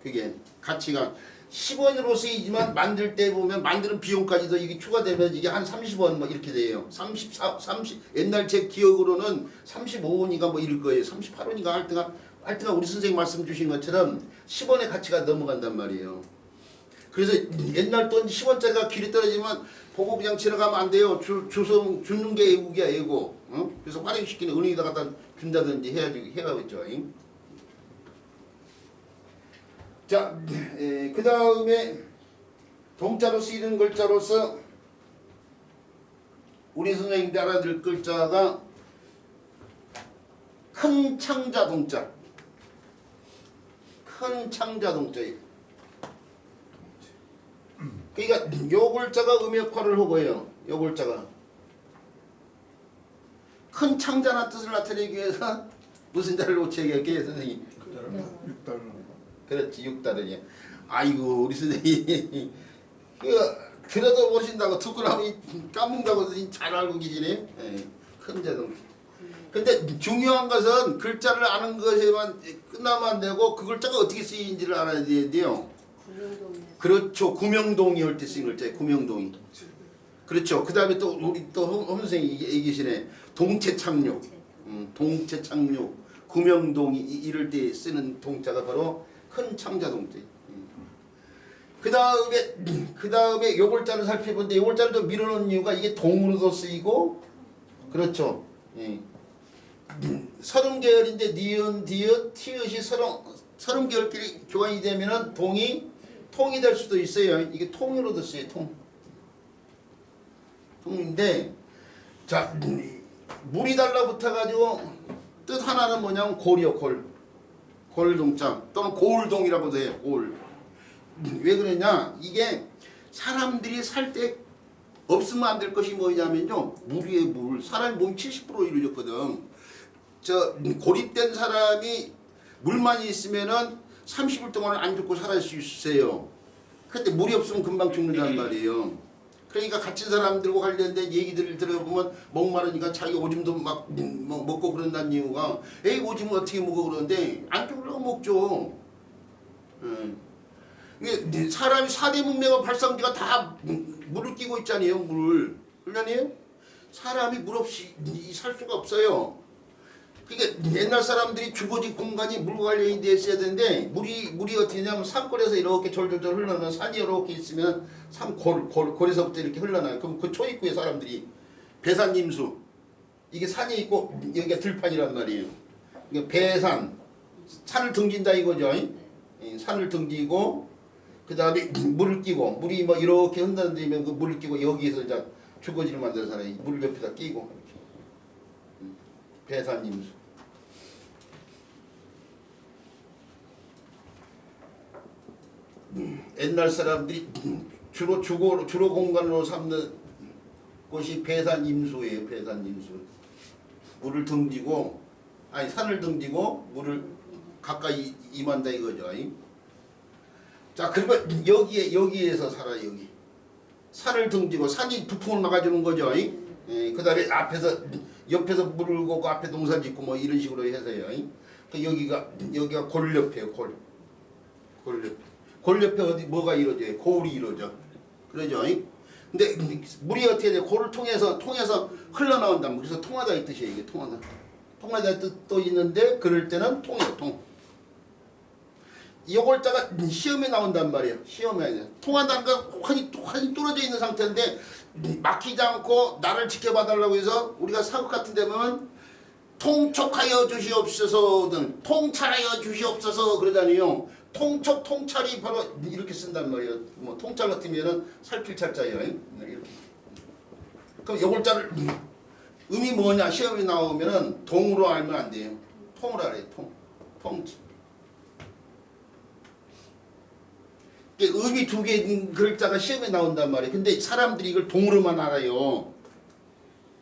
그게 가치가 10원으로 쓰이지만 만들 때 보면 만드는 비용까지도 이게 추가되면 이게 한 30원 뭐 이렇게 돼요. 30 옛날 제 기억으로는 35원인가 뭐 이럴 거예요. 38원인가 할 때가 우리 선생님 말씀 주신 것처럼 10원의 가치가 넘어간단 말이에요. 그래서 옛날 돈 10원짜리가 길이 떨어지면 보고 그냥 지나가면 안 돼요. 주는 게 애국이야 애국. 그래서 활용시키는 은행에다 갖다 준다든지 해야겠죠. 자, 그 다음에 동자로 쓰이는 글자로서 우리 선생님들 알아들 글자가 큰 창자 동자. 큰 창자 동자예요. 그러니까 요 글자가 음역화를 하고요. 요 글자가 큰 창자란 뜻을 나타내기 위해서 무슨 자를 놓치게 선생님? 6달. 그렇지 6달이야. 아이고 우리 선생님 들어도 보신다고 듣고 나면 까먹는다고 선생님 잘 알고 계시네. 큰 자동. 근데 중요한 것은 글자를 아는 것에만 끝나면 안 되고 그 글자가 어떻게 쓰이는지를 알아야 돼요. 그렇죠. 구명동이 할 때 쓰인 글자예요. 구명동이. 그렇죠. 그 다음에 또 우리 또 선생님이 얘기시네. 동체착륙. 동체착륙. 구명동이 이럴 때 쓰는 동자가 바로 큰 창자동자. 그 다음에 요 글자를 살펴보는데 요 글자를 좀 밀어놓은 이유가 이게 동으로도 쓰이고 그렇죠. 서른 계열인데 니은, 디귿, 티읕이 서른 계열끼리 교환이 되면은 통이 될 수도 있어요. 이게 통으로도 쓰여요. 통인데 자 물이 달라붙어가지고 뜻 하나는 뭐냐면 골이요. 골동자 또는 골동이라고도 해요. 골. 왜 그러냐? 이게 사람들이 살 때 없으면 안 될 것이 뭐냐면요. 물이에요. 물. 사람의 몸이 70% 이루어졌거든. 고립된 사람이 물만 있으면은 30일 동안 안 죽고 살아갈 수 있어요. 근데 물이 없으면 금방 죽는단 말이에요. 그러니까 갇힌 사람들과 관련된 얘기들을 들어보면 목마르니까 자기 오줌도 막 먹고 그런다는 이유가 에이 오줌을 어떻게 먹어 그러는데 안 죽으려고 먹죠. 이게 사람이 4대 문명의 발상지가 다 물을 끼고 있잖아요. 물을. 그러냐니요? 사람이 물 없이 살 수가 없어요. 그러니까 옛날 사람들이 주거지 공간이 물과 관련이 돼 있어야 되는데 물이 어떻게 되냐면 산골에서 이렇게 졸졸졸 흘러나면 산이 이렇게 있으면 골에서부터 이렇게 흘러나요. 그럼 그 초입구에 사람들이 배산임수 이게 산이 있고 여기가 들판이란 말이에요. 그러니까 배산 산을 등진다 이거죠. 산을 등지고 그 다음에 물을 끼고 물이 뭐 이렇게 흔들리면 그 물을 끼고 여기에서 이제 주거지를 만드는 사람이 물을 옆에다 끼고 배산임수. 옛날 사람들이 주로 공간으로 삼는 곳이 배산임수예요. 배산임수. 물을 등지고 산을 등지고 물을 가까이 임한다 이거죠. 자, 그러면 여기에서 살아 여기. 산을 등지고 산이 부풍을 막아주는 거죠. 그다음에 앞에서 옆에서 물고 그 앞에 농사 짓고 뭐 이런 식으로 해서요. 그 여기가 골 옆에요. 골 옆에. 골 옆에 어디 뭐가 이루어져요? 고울이 이루어져. 그러죠. 근데 물이 어떻게 돼? 골을 통해서 흘러나온다. 그래서 통하다 이 뜻이에요. 이게 통하다. 통하다 뜻도 있는데 그럴 때는 통이에요. 통. 이 골자가 시험에 나온단 말이에요. 시험에 통한다는 건 환히 뚫어져 있는 상태인데 막히지 않고 나를 지켜봐달라고 해서 우리가 사극 같은 데 보면 통촉하여 주시옵소서 등 통찰하여 주시옵소서 그러잖아요. 통촉 통찰이 바로 이렇게 쓴단 말이에요. 뭐 통찰 같으면은 살필 찰자예요. 이렇게. 그럼 이 골자를 음이 뭐냐 시험에 나오면은 동으로 알면 안 돼요. 통으로 알아요. 통. 음이 두 개인 글자가 시험에 나온단 말이에요. 근데 사람들이 이걸 동으로만 알아요.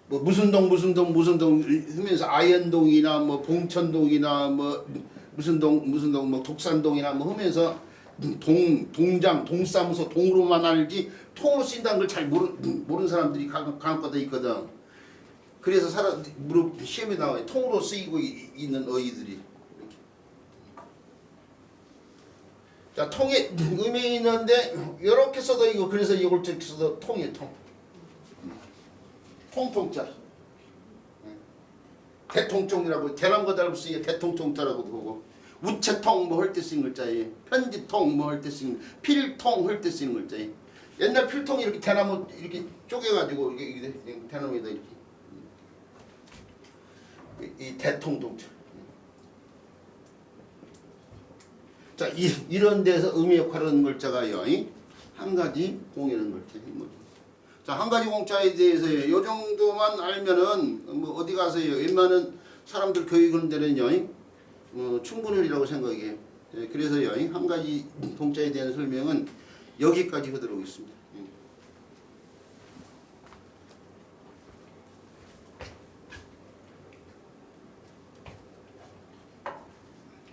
뭐 무슨 동 하면서 아현동이나 뭐 봉천동이나 뭐 무슨 동 뭐 독산동이나 뭐 하면서 동장 동사무소 동으로만 알지 통으로 쓴다는 걸 잘 모르는 사람들이 간혹가다 있거든. 그래서 무릎 시험에 나와요. 통으로 쓰이고 있는 어휘들이. 자, 통에 음이 있는데 이렇게 써도 이거 그래서 이걸 저렇게 써도 통이에요. 통통자. 대통통이라고 대나무가 닮은 쓰이게 대통통자라고도 보고 우체통 뭐 할 때 쓰는 글자예요. 편지통 뭐 할 때 쓰는 필통 할 때 쓰는 글자예요. 옛날 필통이 이렇게 대나무 이렇게 쪼개가지고 이게 대나무에다 이렇게 이 대통통자. 자, 이런 데서 의미 역할을 하는 글자가요. 한 가지 공이라는 글자. 자, 한 가지 공자에 대해서요. 요 정도만 알면은 뭐 어디 가서요. 웬만한 사람들 교육하는 데는요. 충분하리라고 생각해요. 그래서요. 한 가지 공자에 대한 설명은 여기까지 하도록 하겠습니다.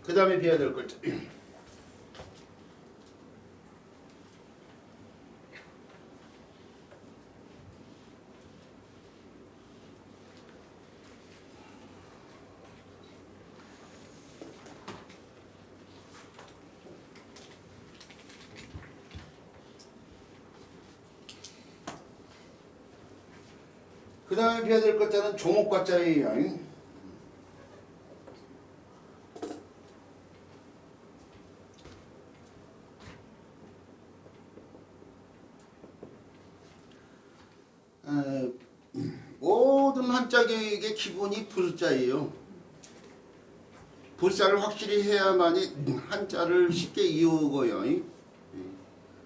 그 다음에 배워야 될 글자. 그 다음에 배워야 될 글자는 조목과자예요. 모든 한자교육의 기본이 부수자예요. 부수자를 확실히 해야만이 한자를 쉽게 이어오고요.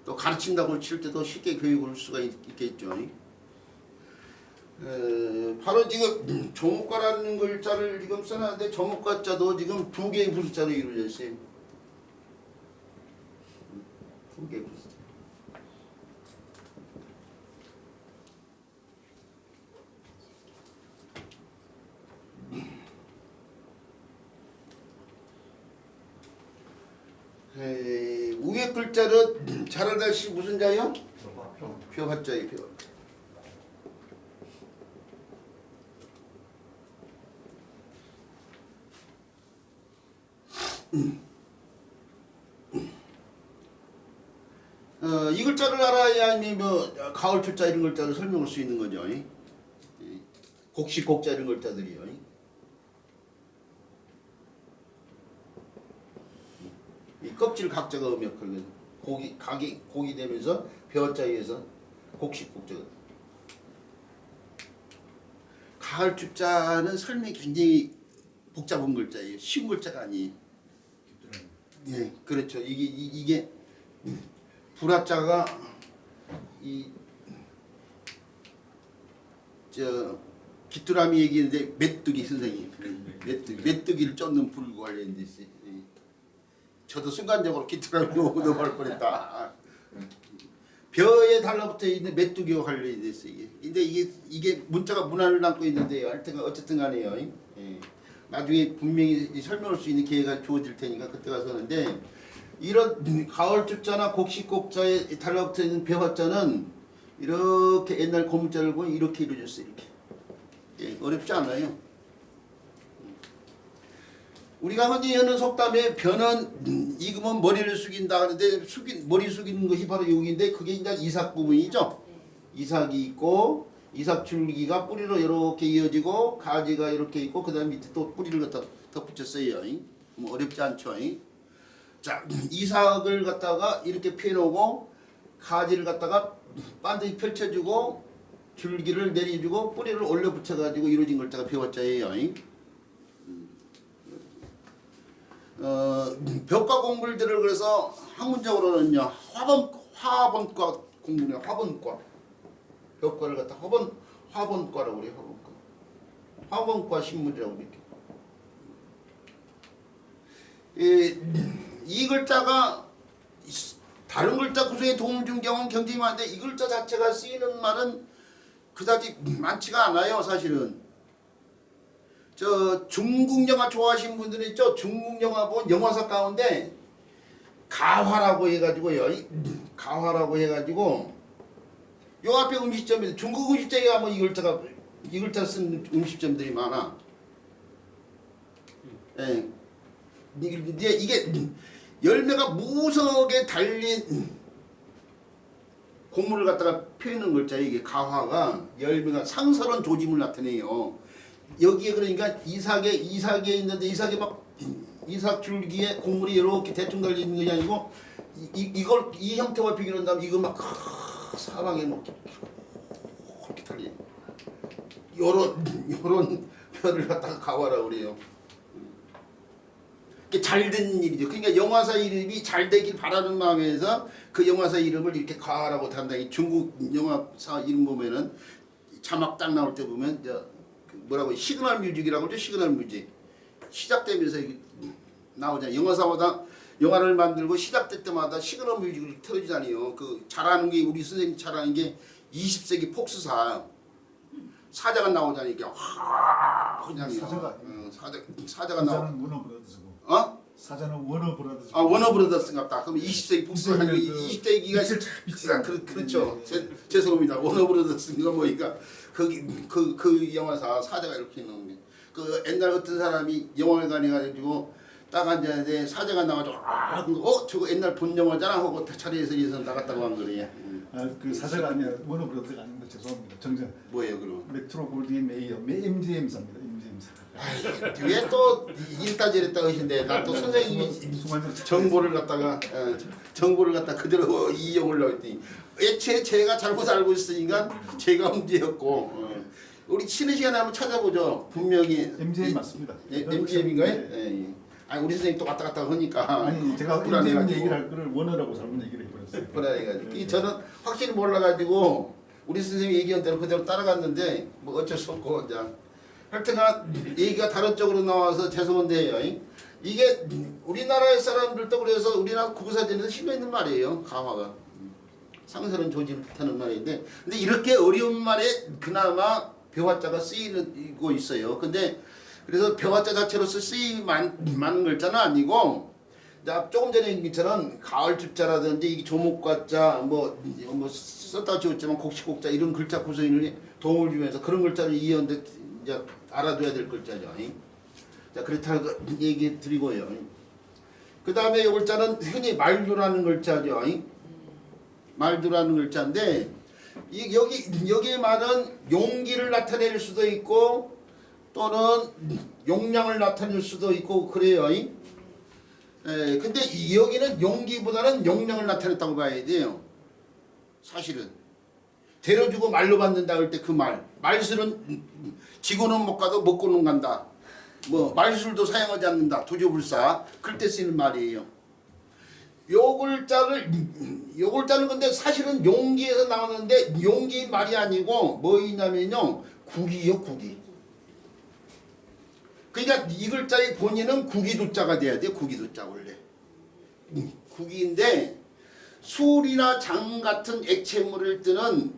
또 가르친다고 칠 때도 쉽게 교육을 할 수가 있겠죠. 바로 지금 조목과라는 글자를 지금 써놨는데 조목과자도 지금 두 개의 부수자로 이루어져 있어요. 두 개의 부수자. 위에 글자는 잘 알다시피 무슨 자요? 표화자예요. 표화. 이 글자를 알아야 뭐 가을 출자 이런 글자를 설명할 수 있는 거죠. 곡식 곡자 이런 글자들이요. 이 껍질 각자가 음역하거든. 곡이 되면서 벼자에서 곡식 곡자가. 가을 출자는 설명이 굉장히 복잡한 글자예요. 쉬운 글자가 아니에요. 네, 그렇죠. 이게 불화자가 귀뚜라미 얘기했는데 메뚜기 선생님, 메뚜기를 쫓는 불구 관련돼 있어요. 저도 순간적으로 귀뚜라미로 넘어갈 뻔했다. 벼에 달라붙어 있는 메뚜기와 관련이 됐어요. 근데 이게 문자가 문안을 담고 있는데요. 하여튼 어쨌든 간에요. 나중에 분명히 설명할 수 있는 기회가 주어질 테니까 그때 가서 하는데 이런 가을 주자나 곡식곡자에 달라붙어 있는 배화자는 이렇게 옛날 고문자를 보면 이렇게 이루어졌어요. 이렇게. 예, 어렵지 않아요. 우리가 흔히 하는 속담에 변은 익으면 머리를 숙인다 하는데 머리 숙이는 것이 바로 여기인데 그게 이제 이삭 부분이죠. 이삭이 있고 이삭 줄기가 뿌리로 이렇게 이어지고 가지가 이렇게 있고 그 다음 밑에 또 뿌리를 갖다 덧붙였어요. 뭐 어렵지 않죠. 자, 이삭을 갖다가 이렇게 펴놓고 가지를 갖다가 반드시 펼쳐주고 줄기를 내려주고 뿌리를 올려 붙여가지고 이루어진 글자가 배화자예요. 벽과 공물들을 그래서 학문적으로는요 화번과 공물이에요. 화번과 벽과를 갖다 화번과라고 그래요. 화번과 신문이라고 이렇게. 이 글자가 다른 글자 구성에 도움 준 경우는 굉장히 많은데 이 글자 자체가 쓰이는 말은 그다지 많지가 않아요. 사실은. 저 중국 영화 좋아하시는 분들 있죠? 중국 영화 본 영화사 가운데 가화라고 해가지고요. 가화라고 해가지고 요 앞에 음식점이 중국 음식점에 가면 이 글자 쓴 음식점들이 많아. 예. 이게 열매가 무성하게 달린 곡물을 갖다가 펴있는 글자예요. 이게 가화가 열매가 상설한 조짐을 나타내요. 여기에 그러니까 이삭에 있는데 이삭에 막 이삭 줄기에 곡물이 이렇게 대충 달려 있는 것이 아니고 이걸 이 형태와 비교한다면 이거 막 사방에 막 이렇게 달려. 요런 표현을 갖다가 가화라고 그래요. 잘 된 일이죠. 그러니까 영화사 이름이 잘 되길 바라는 마음에서 그 영화사 이름을 이렇게 가라고 한다. 이 중국 영화사 이름 보면은 자막 딱 나올 때 보면 뭐라고 시그널 뮤직이라고 그러죠. 시그널 뮤직 시작되면서 나오잖아요. 영화사보다 영화를 만들고 시작될 때마다 시그널 뮤직을 틀어주잖아요. 그 잘하는 게 우리 선생님 잘하는 게 20세기 폭스사 사자가 나오잖아요. 이게 그냥 사자가 나오. 사자는 워너브라더스. 워너브라더스인갑다. 그럼 20세기 폭스사 20세기가 그렇죠. 죄송합니다. 워너브라더스인가 뭐니까 그 영화사 사자가 이렇게 있는 겁니다. 그 옛날 어떤 사람이 영화관에 가지고 딱 앉아야 돼. 사자가 나와가지고 저거 옛날 본 영화잖아 하고 자리에서 나갔다고 한 거래요. 그 사자가 아니라 워너브라더스가 아닌데 죄송합니다. 정정. 뭐예요 그럼? 메트로 골드윈 메이어 MGM사입니다. MGM사. 왜 또 이랬다 저랬다 하신데 나 또 선생님이 정보를 갖다가 그대로 이용을 했더니 애초에 제가 잘못 알고 있으니까 제가 문제였고 우리 쉬는 시간에 한번 찾아보죠. 분명히 MGM 맞습니다. MGM인가요? 네. 아니 우리 선생님 또 왔다 갔다 하니까 아니 제가 MGM 얘기를 할 거를 원어라고 잘못 얘기를 해버렸어요. 불안해가지고 저는 확실히 몰라가지고 우리 선생님 얘기한 대로 그대로 따라갔는데 뭐 어쩔 수 없고 이제 하여튼간 얘기가 다른 쪽으로 나와서 죄송한데요. 이게 우리나라의 사람들도 그래서 우리나라 구구사전에서 실려있는 말이에요. 가화가 상설은 조짐을 뜻하는 말인데 근데 이렇게 어려운 말에 그나마 배화자가 쓰이고 있어요. 근데 그래서 배화자 자체로서 쓰이기 많은 글자는 아니고 조금 전에 얘기한 것처럼 가을 주자라든지 이 조목과자 뭐 썼다 지웠지만 곡식곡자 이런 글자 구성에 도움을 주면서 그런 글자를 이해하는데 이제 알아둬야 될 글자죠. 자 그렇다고 얘기 드리고요. 그 다음에 이 글자는 흔히 말두라는 글자죠. 말두라는 글자인데 여기 말은 용기를 나타낼 수도 있고 또는 용량을 나타낼 수도 있고 그래요. 근데 여기는 용기보다는 용량을 나타냈다고 봐야 돼요. 사실은 데려주고 말로 받는다 할 때 그 말술은 지고는 못 가도 먹고는 간다. 뭐 말술도 사용하지 않는다. 두조불사 그럴 때 쓰이는 말이에요. 요 글자는 근데 사실은 용기에서 나오는데 용기 말이 아니고 뭐냐면요 국이요 국이. 그러니까 이 글자의 본인은 국이두자가 돼야 돼요. 국이두자 원래. 국인데 술이나 장 같은 액체물을 뜨는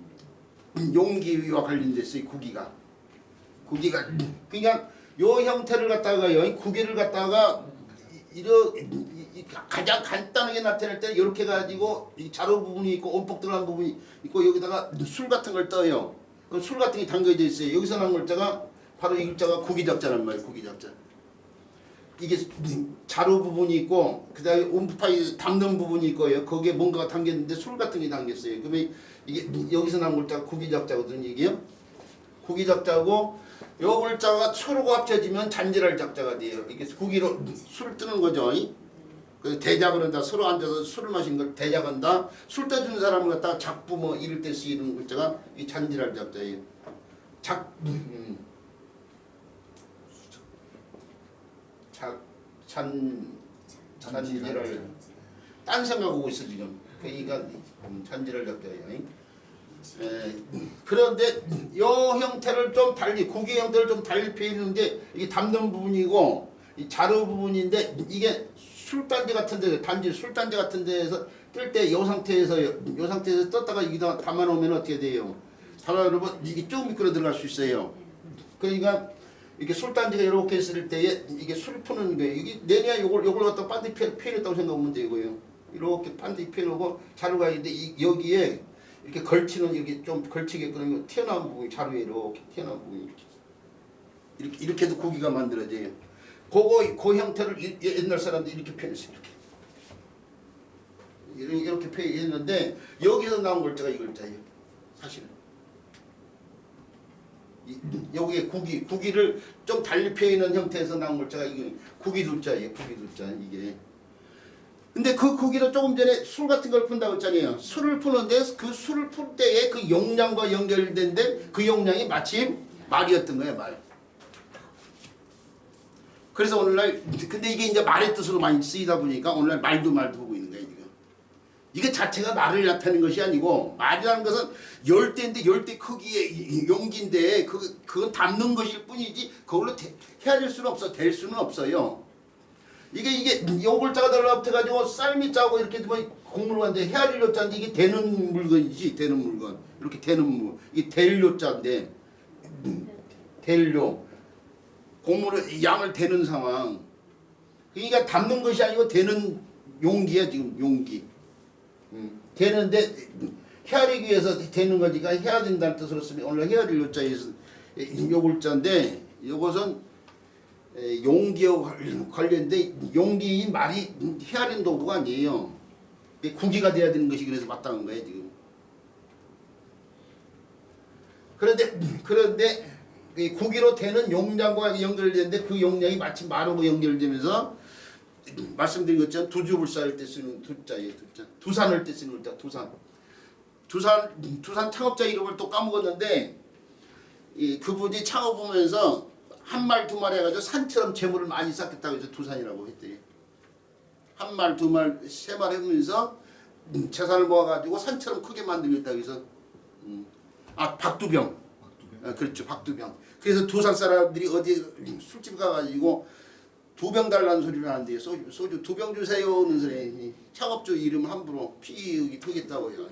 용기와 관련돼 있어요. 국이가. 그러니까 요 형태를 갖다가요. 국이를 갖다가 가장 간단하게 나타낼 때는 이렇게 가지고 이 자로 부분이 있고 온폭 들어간 부분이 있고 여기다가 술 같은 걸 떠요. 그 술 같은 게 담겨져 있어요. 여기서 나온 글자가 바로 이 글자가 구기작자란 말이에요. 구기작자. 이게 자로 부분이 있고 그다음에 온파이 담는 부분이 있고요. 거기에 뭔가가 담겼는데 술 같은 게 담겼어요. 그러면 이게 여기서 나온 글자가 구기작자거든요. 이게요. 구기작자고 요 글자가 수로가 합쳐지면 잔지랄 작자가 돼요. 이게 구기로 술을 뜨는 거죠. 그 대작을 한다. 서로 앉아서 술을 마신 걸 대작한다. 술 떠주는 사람을 갖다가 작부 뭐 이럴 때 쓰이는 글자가 이 잔지랄 작자예요. 잔지랄 딴 생각하고 있어 지금. 그러니까 잔지랄 작자예요. 그런데 요 형태를 좀 달리 구기 형태를 좀 달리 표현하는데 이게 담는 부분이고 이 자루 부분인데 이게 술단지 같은 데 단지 술단지 같은 데에서 뜰 때 요 상태에서 떴다가 여기다 담아 놓으면 어떻게 돼요? 담아 놓으면 이게 쭉 미끄러 들어갈 수 있어요. 그러니까 이렇게 술단지가 이렇게 있을 때에 이게 술 푸는 거예요. 이게 내냐 요걸 갖다 반드시 표현했다고 생각하면 되고요. 이렇게 반드시 표현하고 자루가 있는데 여기에 이렇게 걸치는 이렇게 좀 걸치게끔 튀어나온 부분이 자루에 이렇게 튀어나온 부분이 이렇게도 고기가 만들어져요. 그 형태를 옛날 사람들이 이렇게 표현했어요. 이렇게 표현했는데 여기서 나온 글자가 이 글자예요. 사실은 여기에 구기를 좀 달리 표현한 형태에서 나온 글자가 이게 구기둘자예요. 구기둘자 이게. 근데 그 구기도 조금 전에 술 같은 걸 푼다고 했잖아요. 술을 푸는데 그 술을 풀 때에 그 용량과 연결된데 그 용량이 마침 말이었던 거예요. 말. 그래서 오늘날 근데 이게 이제 말의 뜻으로 많이 쓰이다 보니까 오늘날 말도 하고 있는 거예요. 지금. 이게 자체가 말을 나타내는 것이 아니고 말이라는 것은 열대인데 열대 크기의 용기인데 그건 담는 것일 뿐이지 그걸로 헤아릴 수는 없어. 될 수는 없어요. 이게 요 글자가 달라붙어가지고 쌀미 짜고 이렇게 되면 곡물관데 헤아릴 요자인데 이게 되는 물건이지. 되는 물건. 이렇게 되는 물. 이게 될 요자인데 될 요. 곡물을 양을 되는 상황. 그러니까 담는 것이 아니고 되는 용기야 지금 용기. 되는데 헤아리기 위해서 되는 거니까 헤아린다는 뜻으로 쓰면 오늘 헤아릴 요자에서 요 글자인데 요것은 용기와 관련돼 용기인 말이 헤아린 도구가 아니에요. 구기가 돼야 되는 것이 그래서 마땅한 거예요 지금. 그런데 구기로 되는 용량과 연결되는데 그 용량이 마치 말하고 연결되면서 말씀드린 것처럼 두주불사할 때 쓰는 두자예요. 두자. 두산을 때 쓰는 글자 두산. 두산 창업자 이름을 또 까먹었는데 그분이 창업하면서 한 말 두 말 해가지고 산처럼 재물을 많이 쌓겠다고 해서 두산이라고 했대요. 한 말 두 말 세 말 해보면서 재산을 모아가지고 산처럼 크게 만들겠다고 해서 박두병. 그렇죠. 박두병. 그래서 두산 사람들이 어디 술집 가가지고 두 병 달라는 소리를 하는데 소주 두 병 주세요는 소리. 창업주 이름 함부로 피우기 터겠다고요.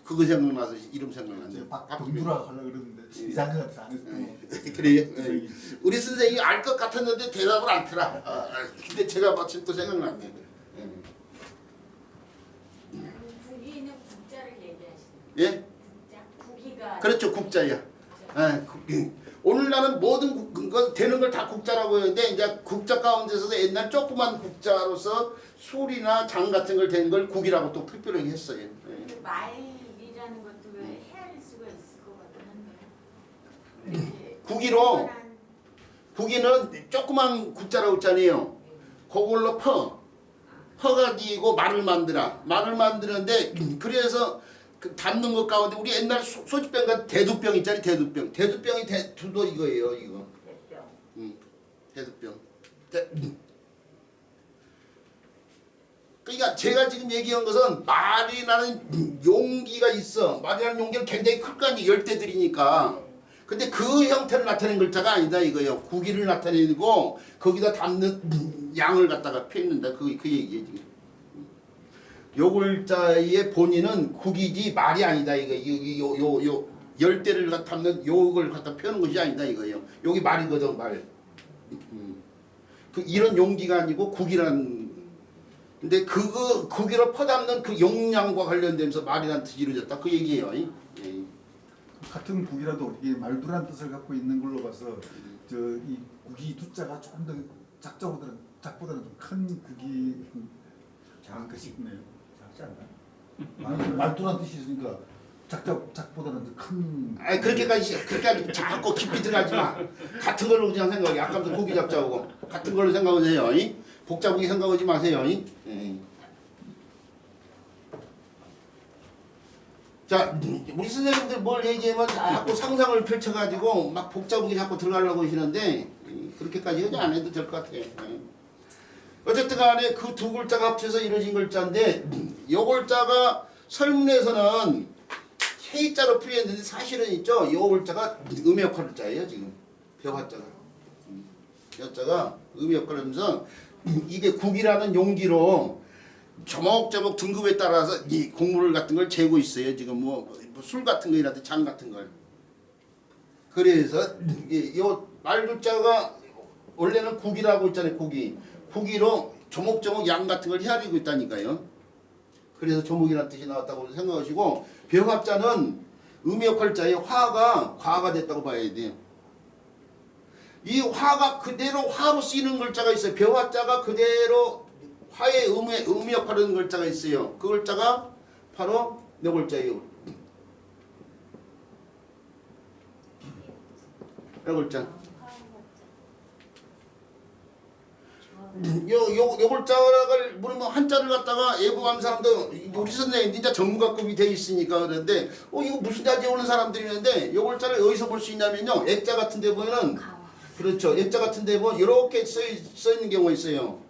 그거 생각나서 이름 생각났네요. 박동주라고 하려고 그러는데 이상한 것 같아서 안 했어요. 그래요? 우리 선생님이 알 것 같았는데 대답을 안 하더라. 근데 제가 마침 또 생각났네. 국기는 국자를 얘기하시는 예? 국자? 국기가 그렇죠. 국자야. 오늘날은 모든 건 되는 걸 다 국자라고 하는데 이제 국자 가운데서도 옛날 조그만 국자로서 술이나 장 같은 걸 된 걸 국이라고 또 특별하게 했어요. 근데 말이라는 것도 왜 헤아릴 수가 있을 것 같긴 한데 국이로 국이는 조그만 국자라고 했잖아요. 그걸로 퍼가지고 말을 만드는데 그래서 그 담는 것 가운데 우리 옛날 소주병과 대두병 있잖아요. 대두병이 두도 이거예요. 이거. 대두병. 그러니까 제가 지금 얘기한 것은 말이라는 용기가 있어. 말이라는 용기는 굉장히 클 거 아니에요. 열대들이니까. 근데 그 형태를 나타낸 글자가 아니다 이거예요. 구기를 나타내고 거기다 담는 양을 갖다가 펴있는다. 그 얘기예요 지금. 요 글자의 본인은 국이지 말이 아니다 이거. 요 열대를 담는 요걸 갖다 펴는 것이 아니다 이거예요. 여기 말이거든 말. 그 이런 용기가 아니고 국이란. 근데 그거 국이로 퍼담는 그 용량과 관련되면서 말이란 뜻이 이루어졌다 그 얘기예요. 예. 같은 국이라도 이게 말두란 뜻을 갖고 있는 걸로 봐서 저 이 국이 두자가 조금 더 작보다는 좀 큰 국이 작을까 싶네요. 작지 않나? 말두란 뜻이 있으니까 작보다는 더 큰. 아니 그렇게까지 자꾸 깊이 들어가지 마. 같은 걸로 그냥 생각해. 아까부터 고기 잡자고 같은 걸로 생각하세요. 복잡하게 생각하지 마세요. 예. 자, 우리 선생님들 뭘 얘기하면 자꾸 상상을 펼쳐가지고 막 복잡하게 자꾸 들어가려고 하시는데 그렇게까지 안 해도 될 것 같아요. 예. 어쨌든 간에 그 두 글자가 합쳐서 이루어진 글자인데 요 글자가 설문에서는 해자로 풀이했는데 사실은 있죠. 요 글자가 음역할 글자예요. 지금 벼화자가. 벼자가 음역할 하면서 이게 국이라는 용기로 조목조목 등급에 따라서 이 곡물 같은 걸 재고 있어요. 지금 뭐 술 같은 거라든지 장 같은 걸. 그래서 요 말글자가 원래는 국이라고 있잖아요. 국이로 조목조목 양 같은 걸 헤아리고 있다니까요. 그래서 조목이라는 뜻이 나왔다고 생각하시고 벼화자는 음역할자의 화가 과가 됐다고 봐야 돼요. 이 화가 그대로 화로 쓰이는 글자가 있어요. 벼화자가 그대로 화의 음역하는 글자가 있어요. 그 글자가 바로 몇 글자예요? 몇 글자? 요 글자를 물으면 한자를 갖다가 예부하는 사람도 우리 선생님 진짜 전문가급이 돼 있으니까 그러는데 이거 무슨 자지 오는 사람들이 있는데 요 글자를 어디서 볼 수 있냐면요. 액자 같은 데 보면은 그렇죠. 액자 같은 데 보면 이렇게 써 있는 경우가 있어요.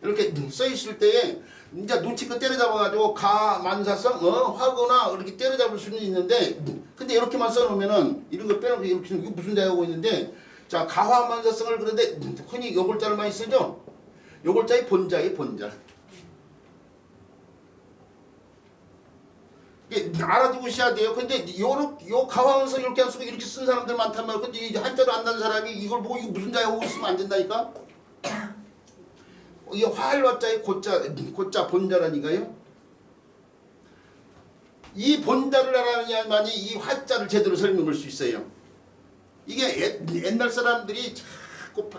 이렇게 써 있을 때에 이제 눈치껏 때려잡아가지고 가만사성 화거나 이렇게 때려잡을 수는 있는데 근데 이렇게만 써놓으면은 이런 걸 빼놓고 이렇게 이거 무슨 대하고 있는데 자 가화만사성을 그런데 흔히 요 글자를 많이 쓰죠. 요 글자의 본자의 본자. 이게 알아두고 있어야 돼요. 근데 요 가화만성 이렇게 안 쓰고 이렇게 쓴 사람들 많단 말이에요. 근데 이제 한자도 안 난 사람이 이걸 보고 이거 무슨 자하고 있으면 안 된다니까. 이 화할화자의 고자 본자라니까요. 이 본자를 알아야만이 이 화자를 제대로 설명할 수 있어요. 이게 옛날 사람들이 자꾸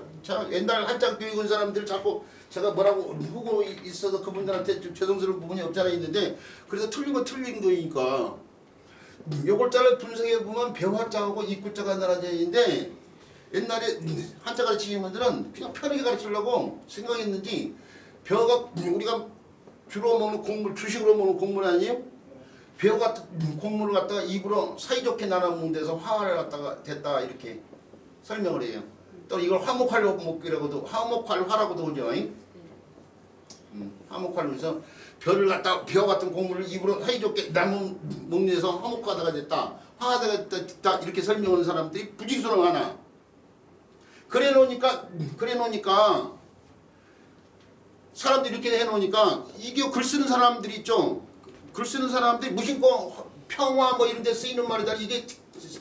옛날 한자 교육 온 사람들 자꾸 제가 뭐라고 누구 있어서 그분들한테 좀 죄송스러운 부분이 없잖아 있는데 그래서 틀린 건 틀린 거니까 요 글자를 분석해 보면 벼화자하고 이 글자가 나눠져 있는데 옛날에 한자 가르치는 분들은 그냥 편하게 가르치려고 생각했는지 벼가 우리가 주로 먹는 곡물 주식으로 먹는 곡물 아니에요? 벼 같은 곡물을 갖다가 입으로 사이좋게 나눠 먹는 데서 화를 갖다가 됐다 이렇게 설명을 해요. 또 이걸 화목활로 먹기라고도 화목활화라고도 하죠. 화목활로 해서 벼를 갖다 벼 같은 곡물을 입으로 사이좋게 나눠 먹는 데서 화목화가 됐다. 화가 됐다 이렇게 설명하는 사람들이 부지수로 많아. 그래 놓으니까 사람들이 이렇게 해놓으니까 이게 글 쓰는 사람들이 있죠. 글 쓰는 사람들이 무심코 평화 뭐 이런 데 쓰이는 말이다. 이게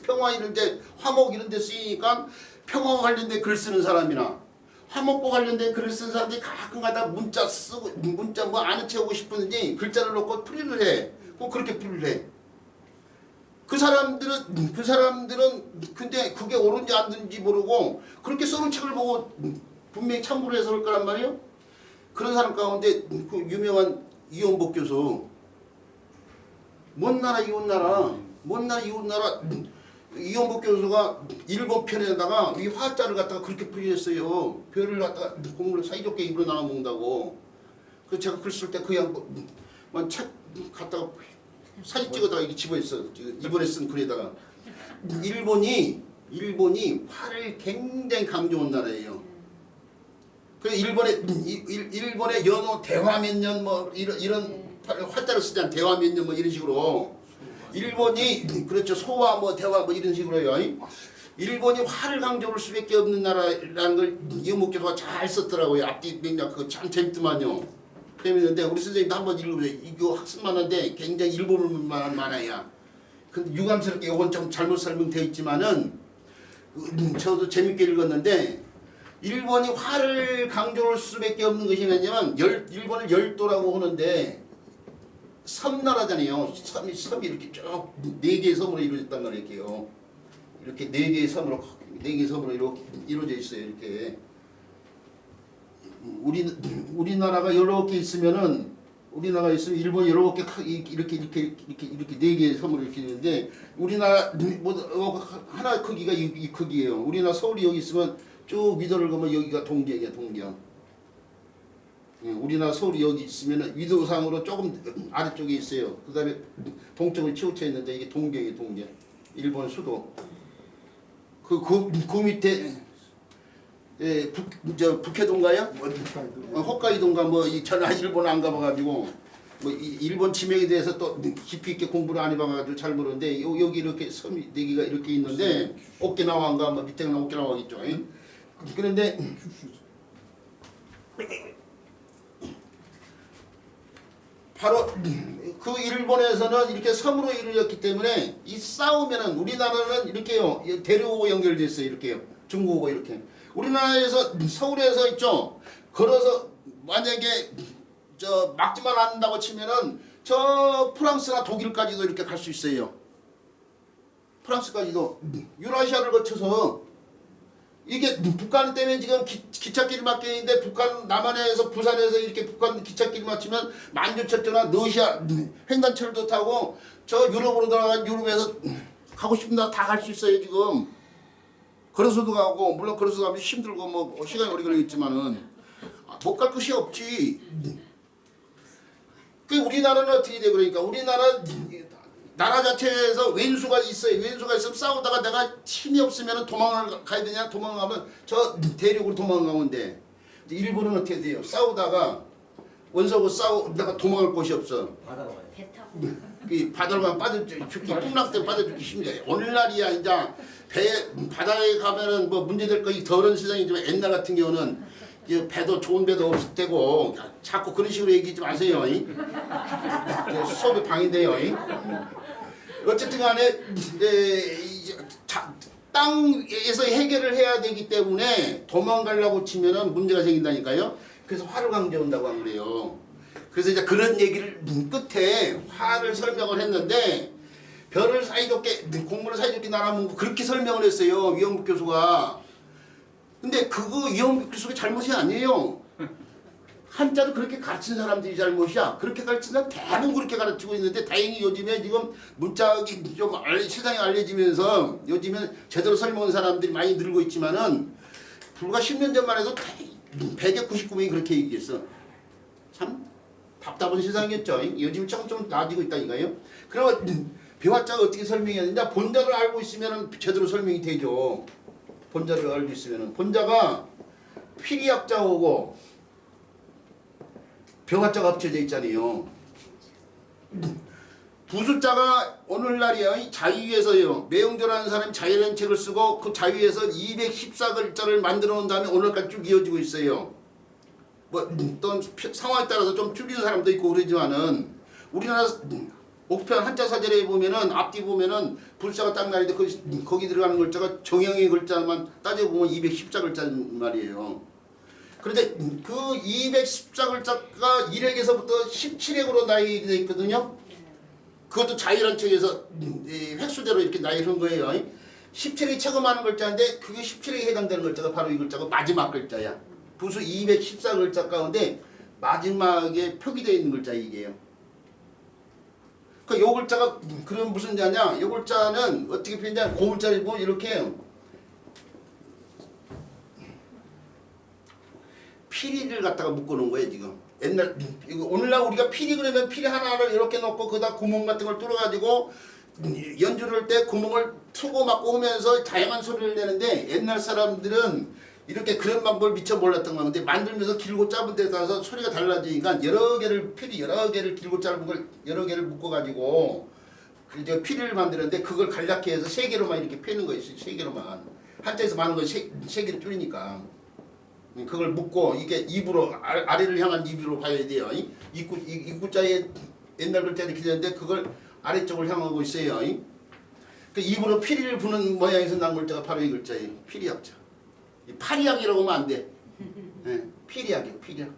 평화 이런 데 화목 이런 데 쓰이니까 평화와 관련된 글 쓰는 사람이나 화목과 관련된 글을 쓰는 사람들이 가끔가다 문자 뭐 아는 체 하고 싶은지 글자를 놓고 풀이를 해. 꼭 그렇게 풀이를 해. 그 사람들은 근데 그게 옳은지 안 옳은지 모르고 그렇게 써놓은 책을 보고 분명히 참고로 해서 할 거란 말이에요. 그런 사람 가운데 그 유명한 이원복 교수 먼 나라 이원복 교수가 일본 편에다가 이 화자를 갖다가 그렇게 풀이했어요. 별을 갖다가 곡물을 사이좋게 입으로 나눠 먹는다고. 그래서 제가 글 쓸 때 그 양반 책 갖다가 사진 찍어다가 이게 집어있어. 이번에 쓴 글에다가 일본이 화를 굉장히 강조한 나라예요. 그 일본의 연호 대화 몇 년 뭐 이런 화자를 쓰잖아. 대화 몇 년 뭐 이런 식으로 일본이 그렇죠. 소화 뭐 대화 뭐 이런 식으로요. 일본이 화를 강조할 수밖에 없는 나라라는 걸 이원복 교수가 잘 썼더라고요. 앞뒤 맥락 그거 참 재밌더만요. 재밌는데 우리 선생님도 한번 읽어보세요. 이거 학습만한데 굉장히 읽어볼만한 만화야. 근데 유감스럽게 이건 좀 잘못 설명되어 있지만은 저도 재밌게 읽었는데 일본이 화를 강조할 수밖에 없는 것이 뭐냐면 일본을 열도라고 하는데 섬나라잖아요. 섬이 이렇게 쭉 4개의 섬으로 이루어졌단 말이에요. 이렇게 4개의 섬으로 이렇게 이루어져 있어요. 이렇게 우리나라가 이렇게 있으면은 우리나라가 있으면 일본이 이렇게 이렇게 4개의 섬으로 이렇게 있는데 우리나라 하나 크기가 이 크기예요. 우리나라 서울이 여기 있으면 쭉 위도를 가면 여기가 동경이야, 동경. 우리나라 서울이 여기 있으면 위도상으로 조금 아래쪽에 있어요. 그 다음에 동쪽으로 치우쳐 있는데 이게 동경이에요, 동경. 일본 수도. 그 밑에 북해도인가요? 홋카이도인가 저는 일본 안 가봐가지고 일본 지명에 대해서 또 깊이 있게 공부를 안 해봐가지고 잘 모르는데 여기 이렇게 섬이 4개가 이렇게 있는데 오키나와인가 밑에는 오키나와겠죠. 그런데 바로 그 일본에서는 이렇게 섬으로 이루어졌기 때문에 이 싸우면은 우리나라는 이렇게요. 대륙하고 연결됐어요. 이렇게요. 중국하고 이렇게. 우리나라에서 서울에서 있죠. 걸어서 만약에 막지만 않는다고 치면은 저 프랑스나 독일까지도 이렇게 갈 수 있어요. 프랑스까지도 유라시아를 거쳐서 이게 북한 때문에 지금 기찻길이 막혀 있는데 북한 남한에서 부산에서 이렇게 북한 기찻길이 막히면 만주철도나 러시아 횡단철도 타고 저 유럽으로 들어가 유럽에서 가고 싶은 데 다 갈 수 있어요 지금. 걸어서도 가고 물론 걸어서 가면 힘들고 시간이 오래 걸리겠지만은 못 갈 곳이 없지. 그 우리나라는 어떻게 돼 그러니까 우리나라 나라 자체에서 왼수가 있어요. 왼수가 있으면 싸우다가 내가 힘이 없으면 도망을 가야 되냐? 도망가면 저 대륙으로 도망가면 돼. 일본은 어떻게 돼요? 싸우다가 원수하고 싸우다가 도망갈 곳이 없어. 바다가 와요. 배 타고. 그 바다로 빠져죽기 풍락때 빠져죽기 힘들어요. 오늘날이야 이제 바다에 가면은 문제될 거이 더러운 세상이지만 옛날 같은 경우는 배도 좋은 배도 없을 때고 자꾸 그런 식으로 얘기하지 마세요. 수업이 방해돼요. 어쨌든 간에 땅에서 해결을 해야 되기 때문에 도망가려고 치면은 문제가 생긴다니까요. 그래서 화를 강조한다고 한 거예요. 그래서 이제 그런 얘기를 끝에 화를 설명을 했는데 별을 사이좋게 공부를 사이좋게 나라면 그렇게 설명을 했어요. 이영국 교수가. 근데 그거 이영국 교수가 잘못이 아니에요. 한자도 그렇게 가르친 사람들이 잘못이야. 그렇게 가르친 사람 대부분 그렇게 가르치고 있는데 다행히 요즘에 지금 문자학이 좀 세상에 알려지면서 요즘에 제대로 설명한 사람들이 많이 늘고 있지만은 불과 10년 전만 해도 100에 99명이 그렇게 얘기했어. 참 답답한 세상이었죠. 요즘 좀 나아지고 있다니까요. 그러면 배화자가 어떻게 설명해야 되냐? 본자를 알고 있으면 제대로 설명이 되죠. 본자를 알고 있으면 본자가 피리약자오고 병화자가 합쳐져 있잖아요. 부수자가 오늘날이요 자유에서요 매용조라는 사람이 자유라는 책을 쓰고 그 자유에서 214글자를 만들어 놓은 다음에 오늘까지 쭉 이어지고 있어요. 또 상황에 따라서 좀 줄이는 사람도 있고 그러지만은 우리나라 옥편 한자 사전에 보면은 앞뒤 보면은 불자가 딱 나는데 거기 들어가는 글자가 정형의 글자만 따져보면 214글자란 말이에요. 그런데 그 214글자가 1핵에서부터 17핵으로 나열되어 있거든요. 그것도 자유란 책에서 획수대로 이렇게 나열한 거예요. 17핵이 체감하는 글자인데 그게 17핵에 해당되는 글자가 바로 이 글자고 마지막 글자야. 부수 214글자 가운데 마지막에 표기되어 있는 글자 이게요. 그 요 글자가 그럼 무슨 자냐? 요 글자는 어떻게 표현하냐? 고글자를 보면 이렇게 피리를 갖다가 묶어놓은 거예요 지금. 옛날 오늘날 우리가 피리 그러면 피리 하나를 이렇게 넣고 그다 구멍 같은 걸 뚫어가지고 연주를 할 때 구멍을 트고 막고 하면서 다양한 소리를 내는데 옛날 사람들은 이렇게 그런 방법을 미처 몰랐던 건데 만들면서 길고 짧은 데 따라서 소리가 달라지니까 여러 개를 피리 여러 개를 길고 짧은 걸 여러 개를 묶어가지고 이제 피리를 만드는데 그걸 간략히 해서 3개로만 이렇게 펴는 거예요. 3개로만 한자에서 많은 건 3개를 줄이니까. 그걸 묶고 이게 입으로 아래를 향한 입으로 봐야 돼요. 입구자에 옛날 글자 이렇게 되는데 그걸 아래쪽을 향하고 있어요. 그 입으로 피리를 부는 모양에서 난 글자가 바로 이 글자예요. 피리약자. 이 파리약이라고 하면 안 돼. 예, 피리약이에요. 피리약.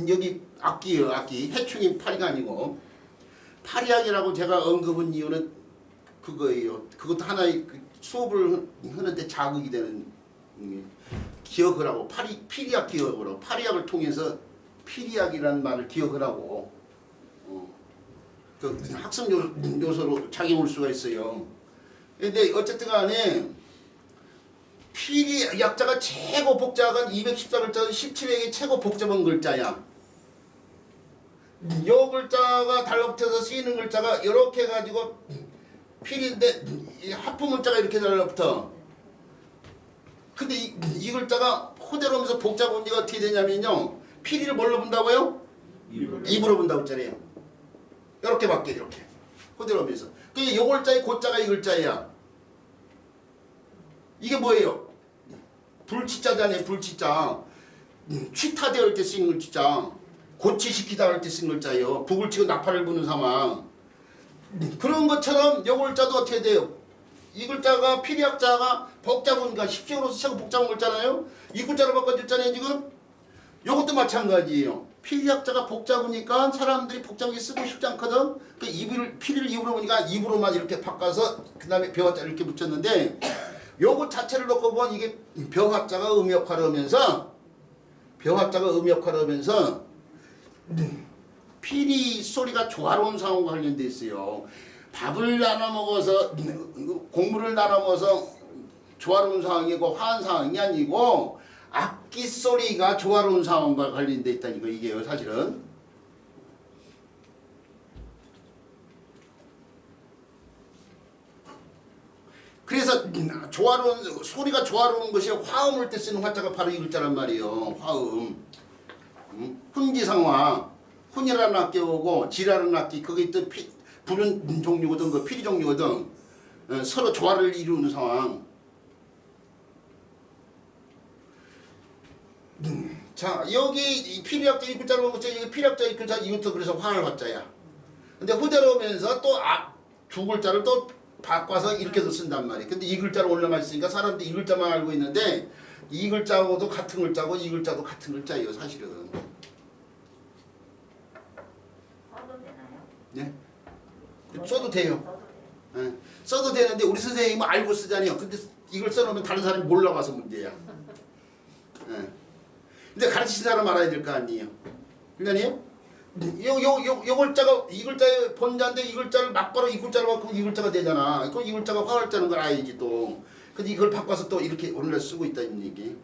여기 악기예요. 악기. 해충이 파리가 아니고 파리약이라고 제가 언급한 이유는 그거예요. 그것도 하나의 수업을 하는데 자극이 되는 기억을 하고 피리약 기억을 하고 파리약을 통해서 피리약이라는 말을 기억을 하고 그 학습 요소로 작용할 수가 있어요. 근데 어쨌든 간에 피리 약자가 최고 복잡한 214글자는 17회의 최고 복잡한 글자야. 요 글자가 달라붙어서 쓰이는 글자가 이렇게 해가지고 피리인데 하프 문자가 이렇게 달라붙어. 근데 이 글자가 호대로 오면서 복잡한 문제가 어떻게 되냐면요. 피리를 뭘로 본다고요? 입으로 본다고 했잖아요. 이렇게 밖에 이렇게 호대로 오면서. 그게 요 글자의 고자가 이 글자야. 이게 뭐예요? 불치자잖아요. 불치자. 취타되어 할 때 쓰는 글자. 고치시키다 할 때 쓰는 글자예요. 북을 치고 나팔을 부는 상황. 그런 것처럼 요 글자도 어떻게 돼요? 이 글자가 피리약자가 복잡하니까 십시로서 최고 복잡한 글자잖아요. 이 글자로 바꿔줬잖아요 지금. 요것도 마찬가지예요. 피리약자가 복잡하니까 사람들이 복잡하게 쓰고 싶지 않거든. 그 피리를 입으로 보니까 입으로만 이렇게 바꿔서 그 다음에 벼자를 이렇게 붙였는데 요것 자체를 놓고 보면 이게 벼합자가 음역화를 하면서 피리 소리가 조화로운 상황과 관련돼 있어요. 밥을 나눠 먹어서 곡물을 나눠 먹어서 조화로운 상황이고 화한 상황이 아니고 악기 소리가 조화로운 상황과 관련돼 있다니까 이게요 사실은. 그래서 소리가 조화로운 것이 화음을 때 쓰는 화자가 바로 이 글자란 말이에요. 화음. 훈지상화. 훈이라는 악기오고 지라는 악기 그게 또 부는 종류거든. 그 피리 종류거든. 서로 조화를 이루는 상황. 자 여기 이 피리약자 이 글자로 보면 이게 피리약자 이 글자 이것도 그래서 화를 화자야. 근데 후대로 오면서 또 두 글자를 또 바꿔서 이렇게도 쓴단 말이에요. 근데 이 글자로 올라만 있으니까 사람들이 이 글자만 알고 있는데 이 글자하고도 같은 글자고 이 글자도 같은 글자예요 사실은. 써도 되나요? 네? 써도 돼요. 네. 써도 되는데 우리 선생님은 알고 쓰잖아요. 근데 이걸 써놓으면 다른 사람이 몰라봐서 문제야. 네. 근데 가르치신 사람 알아야 될 거 아니에요. 그러니까요. 요 글자가 이 글자의 본자인데 이 글자를 막바로 이 글자로 바꾸면 이 글자가 되잖아. 그럼 이 글자가 화글자는 걸 알아야지 또. 근데 이걸 바꿔서 또 이렇게 오늘날 쓰고 있다는 얘기.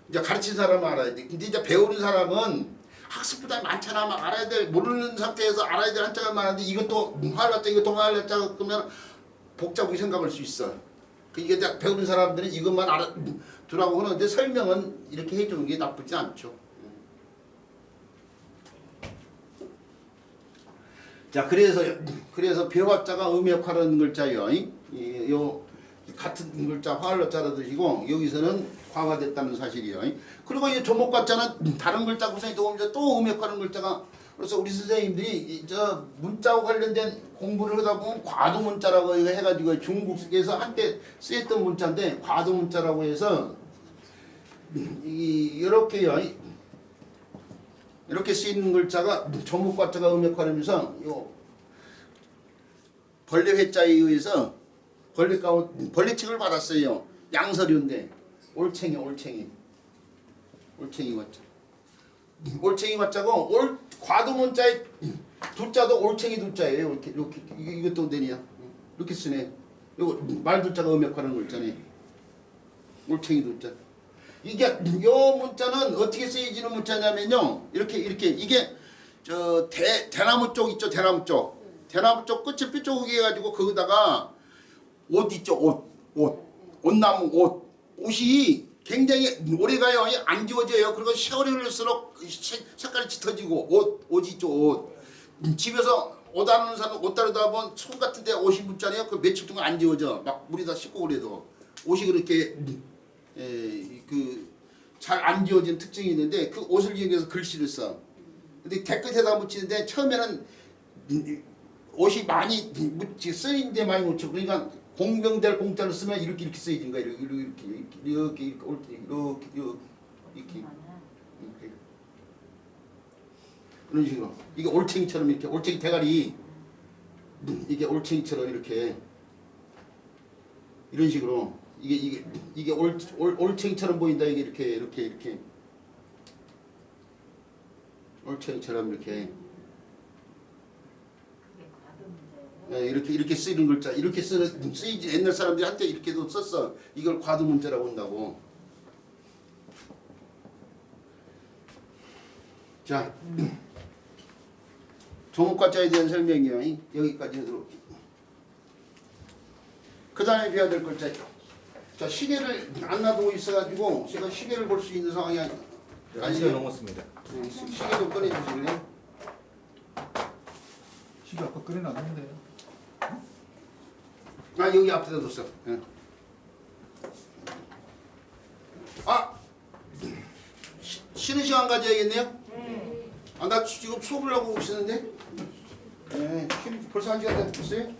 이제 가르친 사람은 알아야 돼. 근데 이제 배우는 사람은 학습 부담이 많잖아. 막 알아야 돼. 모르는 상태에서 알아야 될 한자가 많은데 이것도 화글자 이것도 화글자 그러면 복잡하게 생각할 수 있어. 이게 배우는 사람들은 이것만 알아두라고 하는데 설명은 이렇게 해주는 게 나쁘지 않죠. 자 그래서 벼화자가 음역화라는 글자요. 요 같은 글자 화을자로 드시고 여기서는 화가 됐다는 사실이요. 그리고 이 조목과자는 다른 글자 구성이 또 음역화라는 글자가 그래서 우리 선생님들이 저 문자와 관련된 공부를 하다 보면 과도문자라고 해가지고 중국에서 한때 쓰였던 문자인데 과도문자라고 해서 이렇게요. 이렇게 쓰이는 글자가 조목과자가 음역화라면서 요 벌레 회자에 의해서 벌레칙을 받았어요. 양서류인데 올챙이 과자. 올챙이 과자고 과도문자의 두자도 올챙이 두자예요. 이렇게 이것도 되냐? 이렇게 쓰네. 이거 말두자가 음역화라는 거 있잖아요. 올챙이 두자. 이게 요 문자는 어떻게 쓰여지는 문자냐면요. 이렇게 이게 저 대나무 쪽 있죠. 대나무 쪽 끝을 삐쪽하게 해가지고 거기다가 옷 있죠. 옷나무 옷이 굉장히 오래가요. 안 지워져요. 그리고 세월이 흐를수록 색깔이 짙어지고 옷이 있죠. 옷. 집에서 옷 다루는 사람 옷 다루다 보면 손 같은 데 옷이 묻잖아요. 그 며칠 동안 안 지워져. 막 물이 다 씻고 그래도 옷이 그렇게 잘 안 지워진 특징이 있는데 그 옷을 이용해서 글씨를 써. 근데 깨끗에다 묻히는데 처음에는 옷이 많이 쓰인데 많이 묻혀. 그러니까 공병될 공자를 쓰면 이렇게 쓰여진 거야. 이렇게 이렇게 이런 식으로. 이게 올챙이처럼 이렇게 올챙이 대가리 이게 올챙이처럼 이렇게 이런 식으로 이게 올챙이처럼 보인다. 이게 이렇게 올챙이처럼 이렇게. 네, 이렇게 쓰이는 글자, 이렇게 쓰이지. 옛날 사람들이 한때 이렇게도 썼어. 이걸 과두문자라고 한다고. 자, 조목과자에 대한 설명이요. 여기까지 들어올게. 그 다음에 배워야 될 글자. 자, 시계를 안 놔두고 있어가지고 제가 시계를 볼 수 있는 상황이 시간 넘었습니다. 시계도 꺼내주실래요? 시계 아까 꺼내놨는데요. 아, 여기 앞에다 뒀어. 예. 아! 쉬는 시간 가져야겠네요? 아, 나 지금 수업을 하고 있었는데? 예, 벌써 1시간 됐어요?